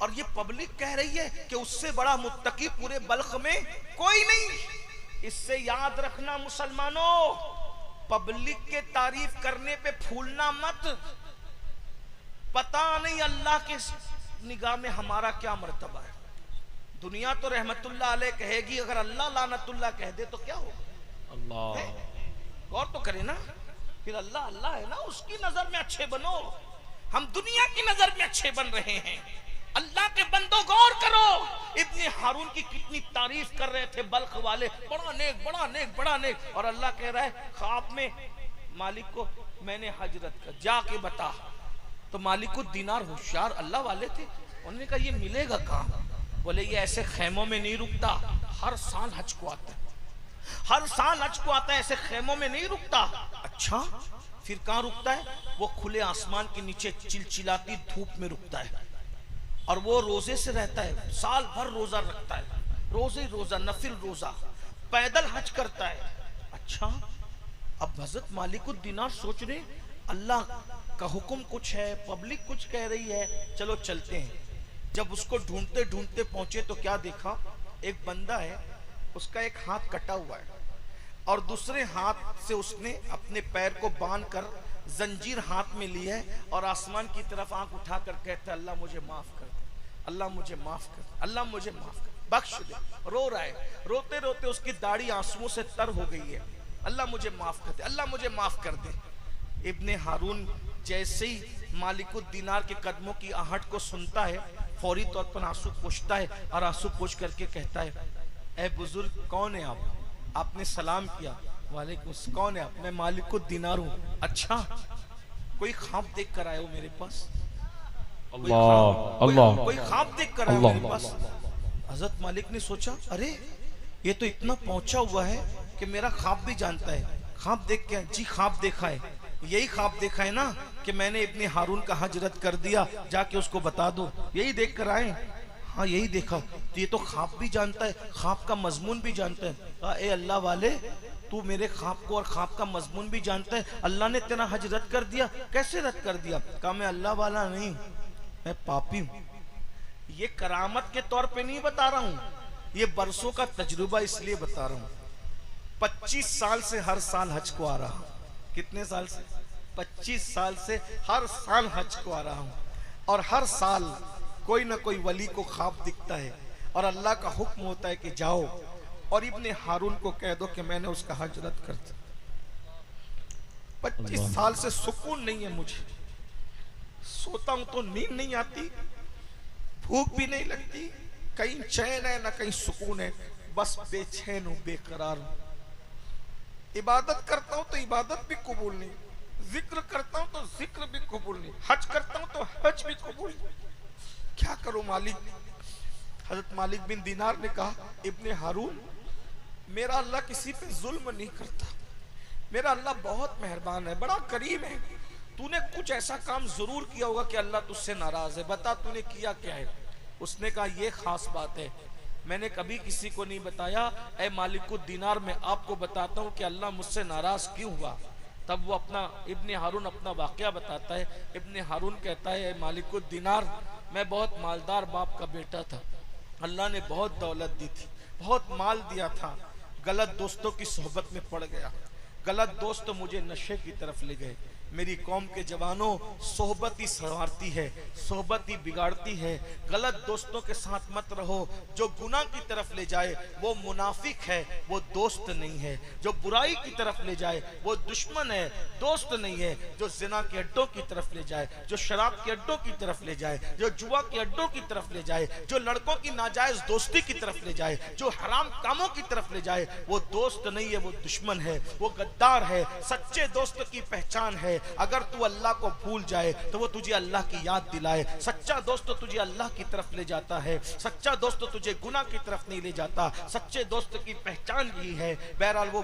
और ये पब्लिक कह रही है कि उससे बड़ा मुत्तकी पूरे बल्ख में कोई नहीं। इससे याद रखना मुसलमानों, पब्लिक के तारीफ करने पे फूलना मत। पता नहीं अल्लाह के निगाह में हमारा क्या मर्तबा है। दुनिया तो रहमतुल्लाह अलैह कहेगी, अगर अल्लाह लानतुल्लाह कह दे तो क्या होगा? अल्लाह गौर तो करे ना, फिर अल्लाह अल्लाह है ना, उसकी नजर में अच्छे बनो। हम दुनिया की नजर में अच्छे बन रहे हैं। अल्लाह के बंदो गौर करो, इब्ने हारून की कितनी तारीफ कर रहे थे बल्ख वाले, बड़ा नेक, बड़ा नेक, बड़ा नेक, और अल्लाह कह रहा है ख्वाब में मालिक को मैंने हजरत कर, जाके बता। तो मालिकुद दीनार होशियार अल्लाह वाले थे, उन्होंने कहा ये मिलेगा कहाँ? बोले ये ऐसे खेमों में नहीं रुकता, हर साल हज को आता है, हर साल हज को आता है, ऐसे खेमों में नहीं रुकता। अच्छा, फिर कहाँ रुकता है? वो खुले आसमान के नीचे चिलचिलाती धूप में रुकता है, और वो रोजे से रहता है, साल भर रोजा रखता है, रोजे रोजा, नफिल रोजा, पैदल हज करता है। अच्छा, अब हजरत मालिकुद दीनार सोच रहे अल्लाह का हुक्म कुछ है, पब्लिक कुछ कह रही है, चलो चलते हैं। जब उसको ढूंढते ढूंढते पहुंचे तो क्या देखा? एक बंदा है, उसका एक हाथ कटा हुआ है और दूसरे हाथ से उसने अपने पैर को बांध कर जंजीर हाथ में ली है और आसमान की तरफ आंख उठाकर कहता है, अल्लाह मुझे माफ कर दे, अल्लाह मुझे माफ कर दे, अल्लाह मुझे माफ कर, बख्श दे। रो रहा है, रोते रोते उसकी दाढ़ी आंसुओं से तर हो गई है। अल्लाह मुझे माफ कर दे, अल्लाह मुझे माफ कर दे। इब्ने हारून जैसे ही मालिकुद दीनार के कदमों की आहट को सुनता है, फौरी तौर पर आंसू पोंछता है और आंसू पोंछ करके कहता है, ए बुजुर्ग, कौन है आप? आपने सलाम किया, वालेकुम, कौन है आप? मैं मालिकुद दीनार हूँ। अच्छा, कोई ख्वाब देख कर आए हो मेरे पास? कोई ख्वाब देख कर आए हो मेरे पास? हजरत मालिक ने सोचा, अरे ये तो इतना पहुंचा हुआ है कि मेरा ख्वाब भी जानता है। ख्वाब देख के? जी ख्वाब देखा है, यही ख्वाब देखा है ना कि मैंने इब्ने हारून का हज रद्द कर दिया, जाके उसको बता दो, यही देख कर आए? हाँ यही देखा। तो ये तो ख्वाब भी जानता है, ख्वाब का मजमून भी जानता है। कहा, ए अल्लाह वाले, तू मेरे ख्वाब को और ख्वाब का मजमून भी जानता है, अल्लाह ने तेरा हज रद्द कर दिया, कैसे रद्द कर दिया? कहा, मैं अल्लाह वाला नहीं हूँ, मैं पापी हूँ। ये करामत के तौर पे नहीं बता रहा हूँ, ये बरसों का तजुर्बा इसलिए बता रहा हूँ। 25 साल से हर साल हज को आ रहा हूँ। कितने साल से? 25 साल से हर साल हज को आ रहा हूँ, और हर साल कोई ना कोई वली को ख्वाब दिखता है और अल्लाह का हुक्म होता है कि जाओ और इब्ने हारून को कह दो कि मैंने उसका हज रद्द कर दिया। 25 साल से सुकून नहीं है मुझे, सोता हूं तो नींद नहीं आती, भूख भी नहीं लगती, कहीं चैन है ना कहीं सुकून है, बस बेचैन हूं, बेकरार हूं। इबादत करता हूं तो इबादत भी कबूल नहीं, जिक्र करता हूं तो जिक्र भी कबूल नहीं, हज करता हूं तो हज भी कबूल नहीं। क्या करूं मालिक? हजरत मालिक बिन दीनार ने कहा, इब्ने हारून, मेरा अल्लाह किसी पे जुल्म नहीं करता, मेरा अल्लाह बहुत मेहरबान है, बड़ा करीम है। तूने कुछ ऐसा काम जरूर किया होगा कि अल्लाह तुझसे नाराज है, बता तूने किया क्या है? उसने कहा, ये खास बात है मैंने कभी किसी को नहीं बताया, ऐ मालिकुद दीनार मैं आपको बताता हूँ कि अल्लाह मुझसे नाराज क्यों हुआ। तब वो अपना इब्ने हारून अपना वाकया बताता है। इब्ने हारून कहता है, ऐ मालिकुद दीनार मैं बहुत मालदार बाप का बेटा था, अल्लाह ने बहुत दौलत दी थी, बहुत माल दिया था, गलत दोस्तों की सोहबत में पड़ गया, गलत दोस्त मुझे नशे की तरफ ले गए। मेरी कौम के जवानों, सोहबत ही संवारती है, सोहबत ही बिगाड़ती है। गलत दोस्तों के साथ मत रहो, जो गुनाह की तरफ ले जाए वो मुनाफिक है, वो दोस्त नहीं है। जो बुराई की तरफ ले जाए वो दुश्मन है, दोस्त नहीं है। जो जिना के अड्डों की तरफ ले जाए, जो शराब के अड्डों की तरफ ले जाए, जो जुआ के अड्डों की तरफ ले जाए, जो लड़कों की नाजायज दोस्ती की तरफ ले जाए, जो हराम कामों की तरफ ले जाए, वो दोस्त नहीं है, वो दुश्मन है, वो गद्दार है। सच्चे दोस्त की पहचान है, अगर तू अल्लाह को भूल जाए तो वो तुझे अल्लाह की याद दिलाए। सच्चा दोस्त तुझे अल्लाह की तरफ ले जाता है, सच्चा दोस्त तुझे गुनाह की तरफ नहीं ले जाता। सच्चे दोस्त की पहचान यही है। बहरहाल वो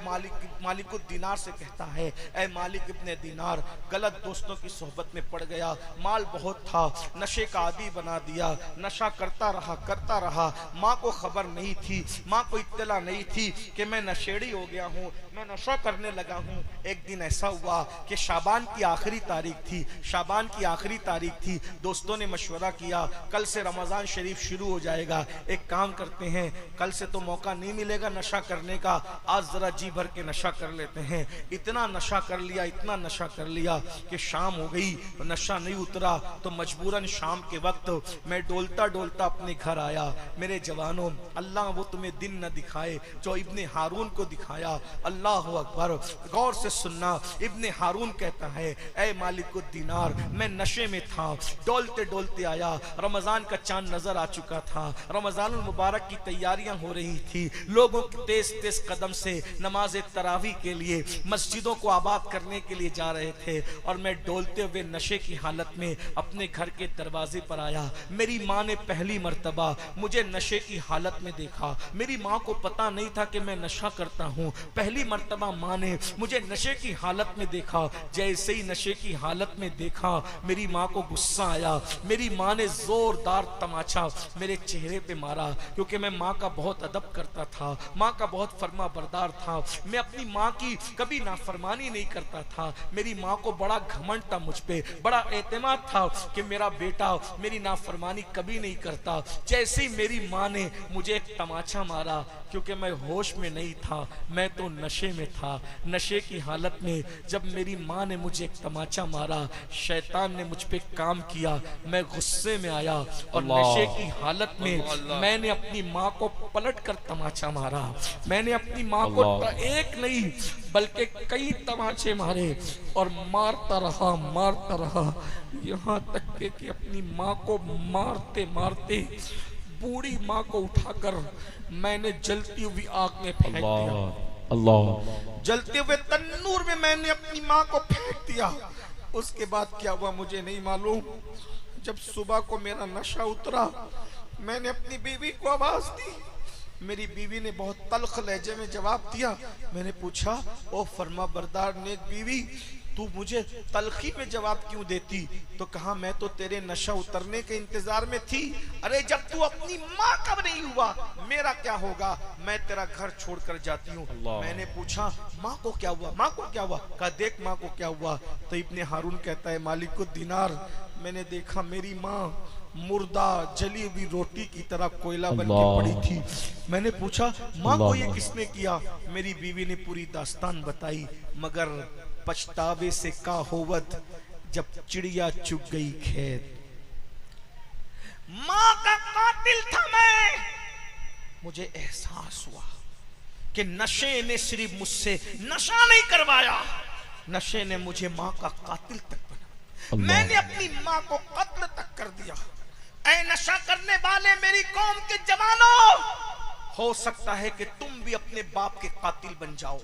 मालिकुद दीनार से कहता है, ऐ मालिक इब्ने दीनार, गलत दोस्तों की सोहबत में पड़ गया, माल बहुत था, नशे का आदी बना दिया, नशा करता रहा। माँ को खबर नहीं थी, माँ को इत्तला नहीं थी कि मैं नशेड़ी हो गया हूँ, मैं नशा करने लगा हूँ। एक दिन ऐसा हुआ कि शाबान की आखिरी तारीख थी। दोस्तों ने मशवरा किया, कल से रमजान शरीफ शुरू हो जाएगा, एक काम करते हैं, कल से तो मौका नहीं मिलेगा नशा करने का, आज जरा जी भर के नशा कर लेते हैं। इतना नशा कर लिया कि शाम हो गई, नशा नहीं उतरा, तो मजबूरन शाम के वक्त मैं डोलता अपने घर आया। मेरे जवानों, अल्लाह वो तुम्हें दिन न दिखाए जो इब्ने हारून को दिखाया। अल्लाह अकबर। गौर से सुनना, इब्ने हारून कहता है, ऐ मालिकुद दीनार, मैं नशे में था, डोलते आया, रमजान का चांद नजर आ चुका था, रमजान मुबारक की तैयारियां हो रही थी, लोगों तेज कदम से नमाज तरावी के लिए मस्जिदों को आबाद करने के लिए जा रहे थे, और मैं डोलते हुए नशे की हालत में अपने घर के दरवाजे पर आया। मेरी माँ ने पहली मर्तबा मुझे नशे की हालत में देखा। मेरी माँ को पता नहीं था कि मैं नशा करता हूँ। पहली मर्तबा माँ ने मुझे नशे की हालत में देखा। जैसे ही नशे की हालत में देखा, मेरी माँ को गुस्सा आया। मेरी माँ ने जोरदार तमाचा मेरे चेहरे पे मारा, क्योंकि मैं माँ का बहुत अदब करता था, माँ का बहुत फर्मा बरदार था। मैं अपनी माँ की कभी नाफरमानी नहीं करता था। मेरी माँ को बड़ा घमंड था मुझ पे, बड़ा एतमाद था कि मेरा बेटा मेरी नाफरमानी कभी नहीं करता। जैसे ही मेरी माँ ने मुझे एक तमाचा मारा, क्योंकि मैं होश में नहीं था, मैं तो नशे में था। नशे की हालत में जब मेरी माँ ने मुझे एक तमाचा मारा, शैतान ने मुझ पे काम किया। मैं गुस्से में आया और नशे की हालत में मैंने अपनी माँ को पलट कर तमाचा मारा। मैंने अपनी माँ को एक नहीं बल्कि कई तमाचे मारे और मारता रहा यहाँ तक कि अपनी माँ को मारते मारते बूढ़ी माँ को उठाकर मैंने जलती हुई आग में फेंक दिया। अल्लाह। जलते हुए तन्नूर में मैंने अपनी माँ को फेंक दिया। उसके बाद क्या हुआ मुझे नहीं मालूम। जब सुबह को मेरा नशा उतरा, मैंने अपनी बीवी को आवाज दी। मेरी बीवी ने बहुत तल्ख लहजे में जवाब दिया। मैंने पूछा, ओ फरमा बरदार नेक बीवी, तू मुझे तलखी में जवाब क्यों देती? तो कहा, मैं तो तेरे नशा उतरने के इंतजार में थी। अरे जब तू अपनी माँ का नहीं हुआ, मेरा क्या होगा? मैं तेरा घर छोड़कर जाती हूँ। मैंने पूछा, माँ को क्या हुआ? माँ को क्या हुआ? कहा, देख माँ को क्या हुआ। तो इब्ने हारून कहता है, मालिकुद दीनार, मैंने देखा मेरी माँ मुर्दा जली हुई रोटी की तरह कोयला बन के पड़ी थी। मैंने पूछा, माँ को ये किसने किया? मेरी बीवी ने पूरी दास्तान बताई। मगर पछतावे से का होवत जब चिड़िया चुग गई खेत। माँ का कातिल था मैं। मुझे एहसास हुआ कि नशे ने सिर्फ मुझसे नशा नहीं करवाया, नशे ने मुझे माँ का कातिल तक बना। मैंने अपनी माँ को कत्ल तक कर दिया। ऐ नशा करने वाले मेरी कौम के जवानों, हो सकता है कि तुम भी अपने बाप के कातिल बन जाओ,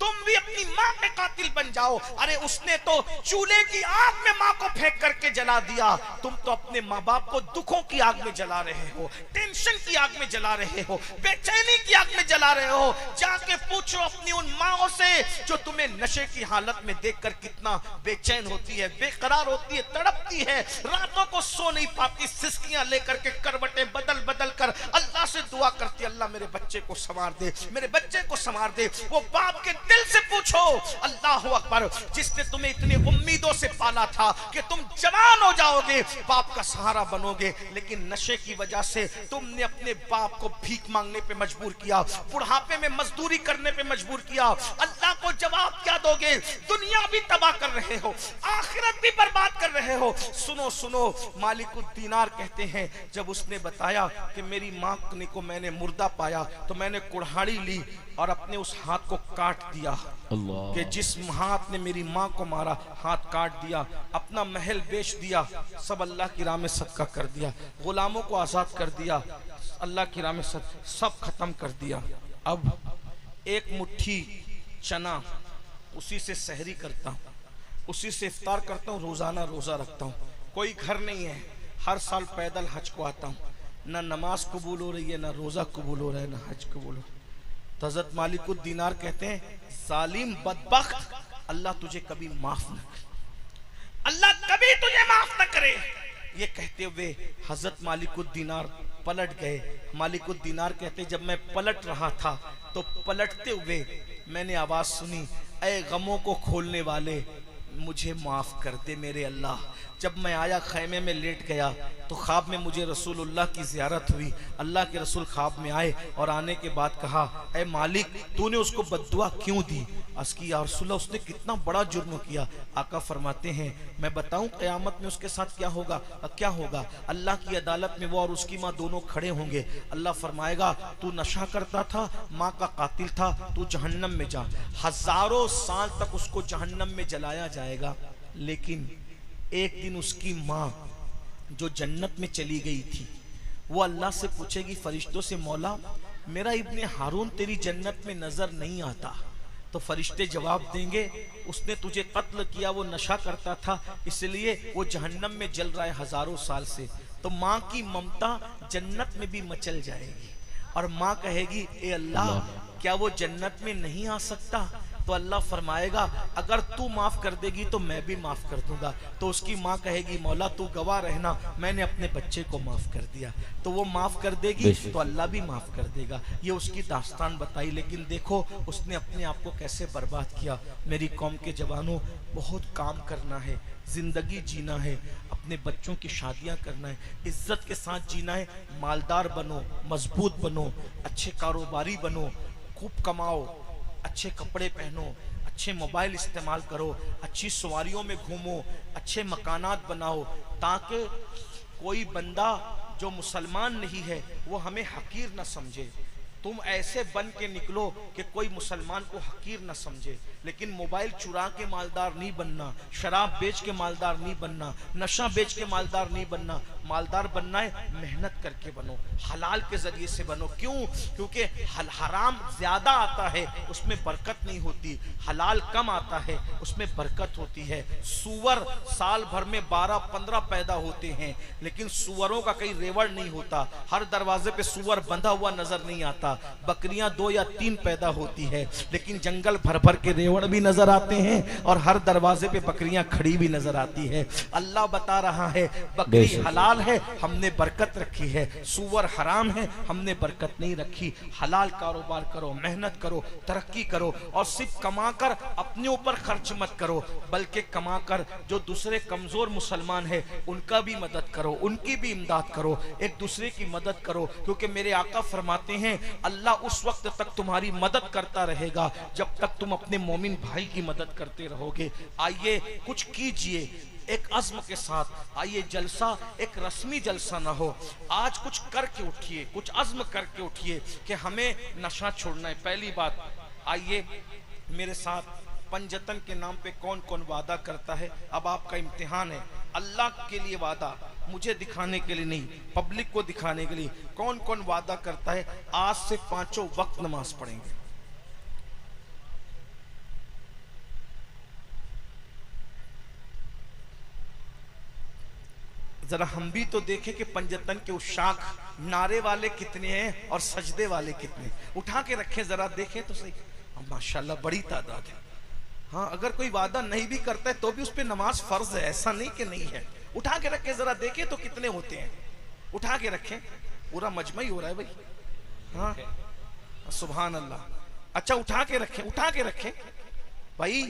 तुम भी अपनी माँ के कातिल बन जाओ। अरे उसने तो चूल्हे की आग में माँ को फेंक करके जला दिया, तुम तो अपने माँ बाप को दुखों की आग में जला रहे हो, टेंशन की आग में जला रहे हो, बेचैनी की आग में जला रहे हो। जाके पूछो अपनी उन माँओं से जो तुम्हें नशे की हालत में देखकर कितना बेचैन होती है, बेकरार होती है, तड़पती है, रातों को सो नहीं पाती, सिसकियां लेकर के करवटें बदल बदल कर अल्लाह से दुआ करती है, अल्लाह मेरे बच्चे को संवार दे, मेरे बच्चे को संवार दे। वो बाप के दिल से पूछो, अल्लाह अकबर, जिसने तुम्हें इतनी उम्मीदों से पाला था कि तुम जवान हो जाओगे, बाप का सहारा बनोगे, लेकिन नशे की वजह से तुमने अपने बाप को भीख मांगने पे मजबूर किया, बुढ़ापे में मजदूरी करने पे मजबूर किया। अल्लाह को जवाब क्या दोगे? दुनिया भी तबाह कर रहे हो, आखिरत भी बर्बाद कर रहे हो। सुनो सुनो, मालिकुद दीनार कहते हैं, जब उसने बताया कि मेरी माँ को मैंने मुर्दा पाया तो मैंने कुल्हाड़ी ली और अपने उस हाथ को काट दिया कि जिस हाथ ने मेरी माँ को मारा, हाथ काट दिया, अपना महल बेच दिया, सब अल्लाह की राह में सदका कर दिया, गुलामों को आजाद कर दिया, अल्लाह की राह में सब खत्म कर दिया। अब एक मुट्ठी चना, उसी से सहरी करता हूँ, उसी से इफ्तार करता हूँ, रोजाना रोजा रखता हूँ। कोई घर नहीं है, हर साल पैदल हज को आता हूँ, ना नमाज कबूल हो रही है, ना रोजा कबूल हो रहा है, ना हज कबूल हो। तो हज़रत मालिकुद दीनार कहते हैं, जालिम बदबख्त, अल्लाह तुझे कभी माफ न करे, अल्लाह कभी तुझे माफ न करे। ये कहते हुए हज़रत मालिकुद दीनार पलट गए। मालिकुद दीनार कहते, जब मैं पलट रहा था तो पलटते हुए मैंने आवाज सुनी, ऐ गमों को खोलने वाले, मुझे माफ कर दे मेरे अल्लाह। जब मैं आया, खैमे में लेट गया तो ख्वाब में मुझे रसूलुल्लाह की ज़ियारत हुई। अल्लाह के रसूल ख्वाब में आए और आने के बाद कहा, ऐ मालिक, तूने उसको बद्दुआ क्यों दी? अर्ज़ की, या रसूलल्लाह, उसने कितना बड़ा जुर्म किया। आका फरमाते हैं, मैं बताऊं क़यामत में उसके साथ क्या होगा? क्या होगा? अल्लाह की अदालत में वो और उसकी माँ दोनों खड़े होंगे। अल्लाह फरमाएगा, तू नशा करता था, माँ का कातिल था, तू जहन्नम में जा। हजारों साल तक उसको जहन्नम में जलाया जाएगा, लेकिन एक दिन उसकी माँ जो जन्नत में चली गई थी, वो अल्लाह से पूछेगी फरिश्तों से, मौला मेरा इब्ने हारून तेरी जन्नत में नजर नहीं आता। तो फरिश्ते जवाब देंगे, उसने तुझे कत्ल किया, वो नशा करता था, इसलिए वो जहन्नम में जल रहा है हजारों साल से। तो माँ की ममता जन्नत में भी मचल जाएगी और माँ कहेगी, ए अल्लाह, क्या वो जन्नत में नहीं आ सकता? तो अल्लाह फरमाएगा, अगर तू माफ कर देगी तो मैं भी माफ कर दूंगा। तो उसकी माँ कहेगी, मौला तू गवाह रहना, मैंने अपने बच्चे को माफ कर दिया। तो वो माफ कर देगी तो अल्लाह भी माफ कर देगा। ये उसकी दास्तान बताई, लेकिन देखो उसने अपने आप को कैसे बर्बाद किया। मेरी कौम के जवानों, बहुत काम करना है, जिंदगी जीना है, अपने बच्चों की शादियां करना है, इज्जत के साथ जीना है। मालदार बनो, मजबूत बनो, अच्छे कारोबारी बनो, खूब कमाओ, अच्छे कपड़े पहनो, अच्छे मोबाइल इस्तेमाल करो, अच्छी सवारियों में घूमो, अच्छे मकानात बनाओ, ताकि कोई बंदा जो मुसलमान नहीं है वो हमें हकीर न समझे। तुम ऐसे बन के निकलो कि कोई मुसलमान को हकीर न समझे। लेकिन मोबाइल चुरा के मालदार नहीं बनना, शराब बेच के मालदार नहीं बनना, नशा बेच के मालदार नहीं बनना। मालदार बनना है, मेहनत करके बनो, हलाल के जरिए से बनो। क्यों? क्योंकि हराम ज्यादा आता है, उसमें बरकत नहीं होती, हलाल कम आता है, उसमें बरकत होती है। सूअर साल भर में 12-15 पैदा होते हैं, लेकिन सूअरों का कहीं रेवड़ नहीं होता, हर दरवाजे पे सूअर बंधा हुआ नजर नहीं आता। बकरियां 2 या 3 पैदा होती है, लेकिन जंगल भर भर के रेवड़ भी नजर आते हैं और हर दरवाजे पे बकरियां खड़ी भी नजर आती है। अल्लाह बता रहा है, बकरी हलाल है, हमने बरकत रखी है, सूअर हराम है, हमने बरकत नहीं रखी। हलाल कारोबार करो, मेहनत करो, तरक्की करो, और सिर्फ कमाकर अपने ऊपर खर्च मत करो, बल्कि कमाकर जो दूसरे कमजोर मुसलमान है उनका भी मदद करो, उनकी भी इमदाद करो, एक दूसरे की मदद करो। क्योंकि मेरे आका फरमाते हैं, अल्लाह उस वक्त तक तुम्हारी मदद करता रहेगा जब तक तुम अपने मोमिन भाई की मदद करते रहोगे। आइए कुछ कीजिए एक अज़्म के साथ। आइए जलसा एक रस्मी जलसा ना हो, आज कुछ करके उठिए, कुछ अज़्म करके उठिए कि हमें नशा छोड़ना है। पहली बात, आइए मेरे साथ पंजतन के नाम पे कौन कौन वादा करता है। अब आपका इम्तिहान है, अल्लाह के लिए वादा, मुझे दिखाने के लिए नहीं, पब्लिक को दिखाने के लिए। कौन कौन वादा करता है आज से 5 वक्त नमाज पढ़ेंगे? जरा हम भी तो देखें कि पंजतन के उशाक नारे वाले कितने हैं और सजदे वाले कितने। उठा के रखें, जरा देखें तो सही। माशाल्लाह बड़ी तादाद है। हाँ, अगर कोई वादा नहीं भी करता है तो भी उस पर नमाज फर्ज है, ऐसा नहीं कि नहीं है। उठा के रखें, जरा देखें तो कितने होते हैं। उठा के रखें, पूरा मजमा ही हो रहा है भाई। हाँ सुभान अल्लाह। अच्छा उठा के रखे भाई।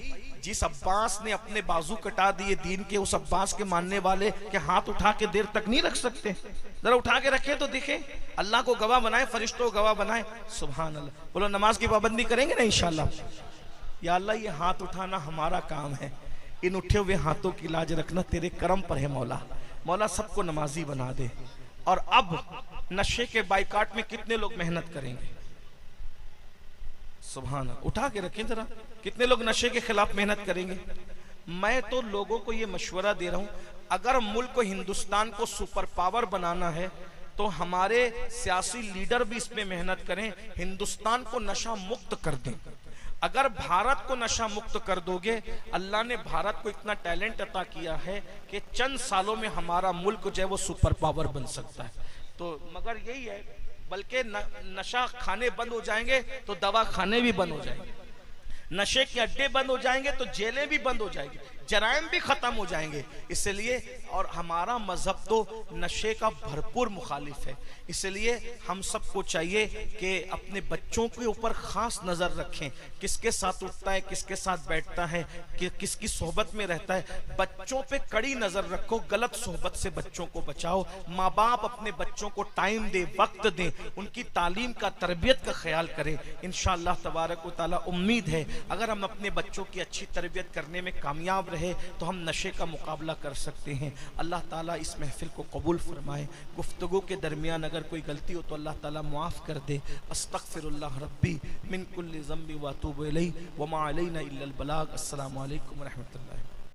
जिस अब्बास ने अपने बाजू कटा दिए दीन के, उस अब्बास के मानने वाले के हाथ उठा के देर तक नहीं रख सकते? जरा उठा के रखे तो दिखे, अल्लाह को गवाह बनाए, फरिश्तों को गवाह बनाए। सुभान अल्लाह। बोलो नमाज की पाबंदी करेंगे ना इंशाल्लाह। या अल्लाह ये हाथ उठाना हमारा काम है, इन उठे हुए हाथों की लाज रखना तेरे करम पर है मौला। मौला सबको नमाजी बना दे। और अब नशे के बाइकाट में कितने लोग मेहनत करेंगे? सुभान अल्लाह। उठा के रखें जरा, कितने लोग नशे के खिलाफ मेहनत करेंगे? मैं तो लोगों को ये मशवरा दे रहा हूं, अगर मुल्क को, हिंदुस्तान को सुपर पावर बनाना है तो हमारे सियासी लीडर भी इसमें मेहनत करें, हिंदुस्तान को नशा मुक्त कर दें। अगर भारत को नशा मुक्त कर दोगे, अल्लाह ने भारत को इतना टैलेंट अता किया है कि चंद सालों में हमारा मुल्क जो है वो सुपर पावर बन सकता है। तो मगर यही है, बल्कि नशा खाने बंद हो जाएंगे तो दवा खाने भी बंद हो जाएंगे, नशे के अड्डे बंद हो जाएंगे तो जेलें भी बंद हो जाएंगी, जराइम भी खत्म हो जाएंगे। इसलिए, और हमारा मजहब तो नशे का भरपूर मुखालिफ है, इसलिए हम सबको चाहिए कि अपने बच्चों के ऊपर खास नजर रखें, किसके साथ उठता है, किसके साथ बैठता है, किसकी सोहबत में रहता है। बच्चों पे कड़ी नजर रखो, गलत सोहबत से बच्चों को बचाओ। माँ बाप अपने बच्चों को टाइम दे, वक्त दें, उनकी तालीम का, तरबियत का ख्याल करें। इंशाअल्लाह तबारक व तआला उम्मीद है अगर हम अपने बच्चों की अच्छी तरबियत करने में कामयाब रहे तो हम नशे का मुकाबला कर सकते हैं। अल्लाह ताला इस महफिल को कबूल फरमाए। गुफ्तगू के दरमियान अगर कोई गलती हो तो अल्लाह ताला मुआफ़ कर दे। अस्तगफिरुल्लाह रब्बी मिन कुल्लि ज़ंबि व अतूबु इलैहि व मा अलैना इल्लल बलाग। अस्सलामु अलैकुम व रहमतुल्लाहि।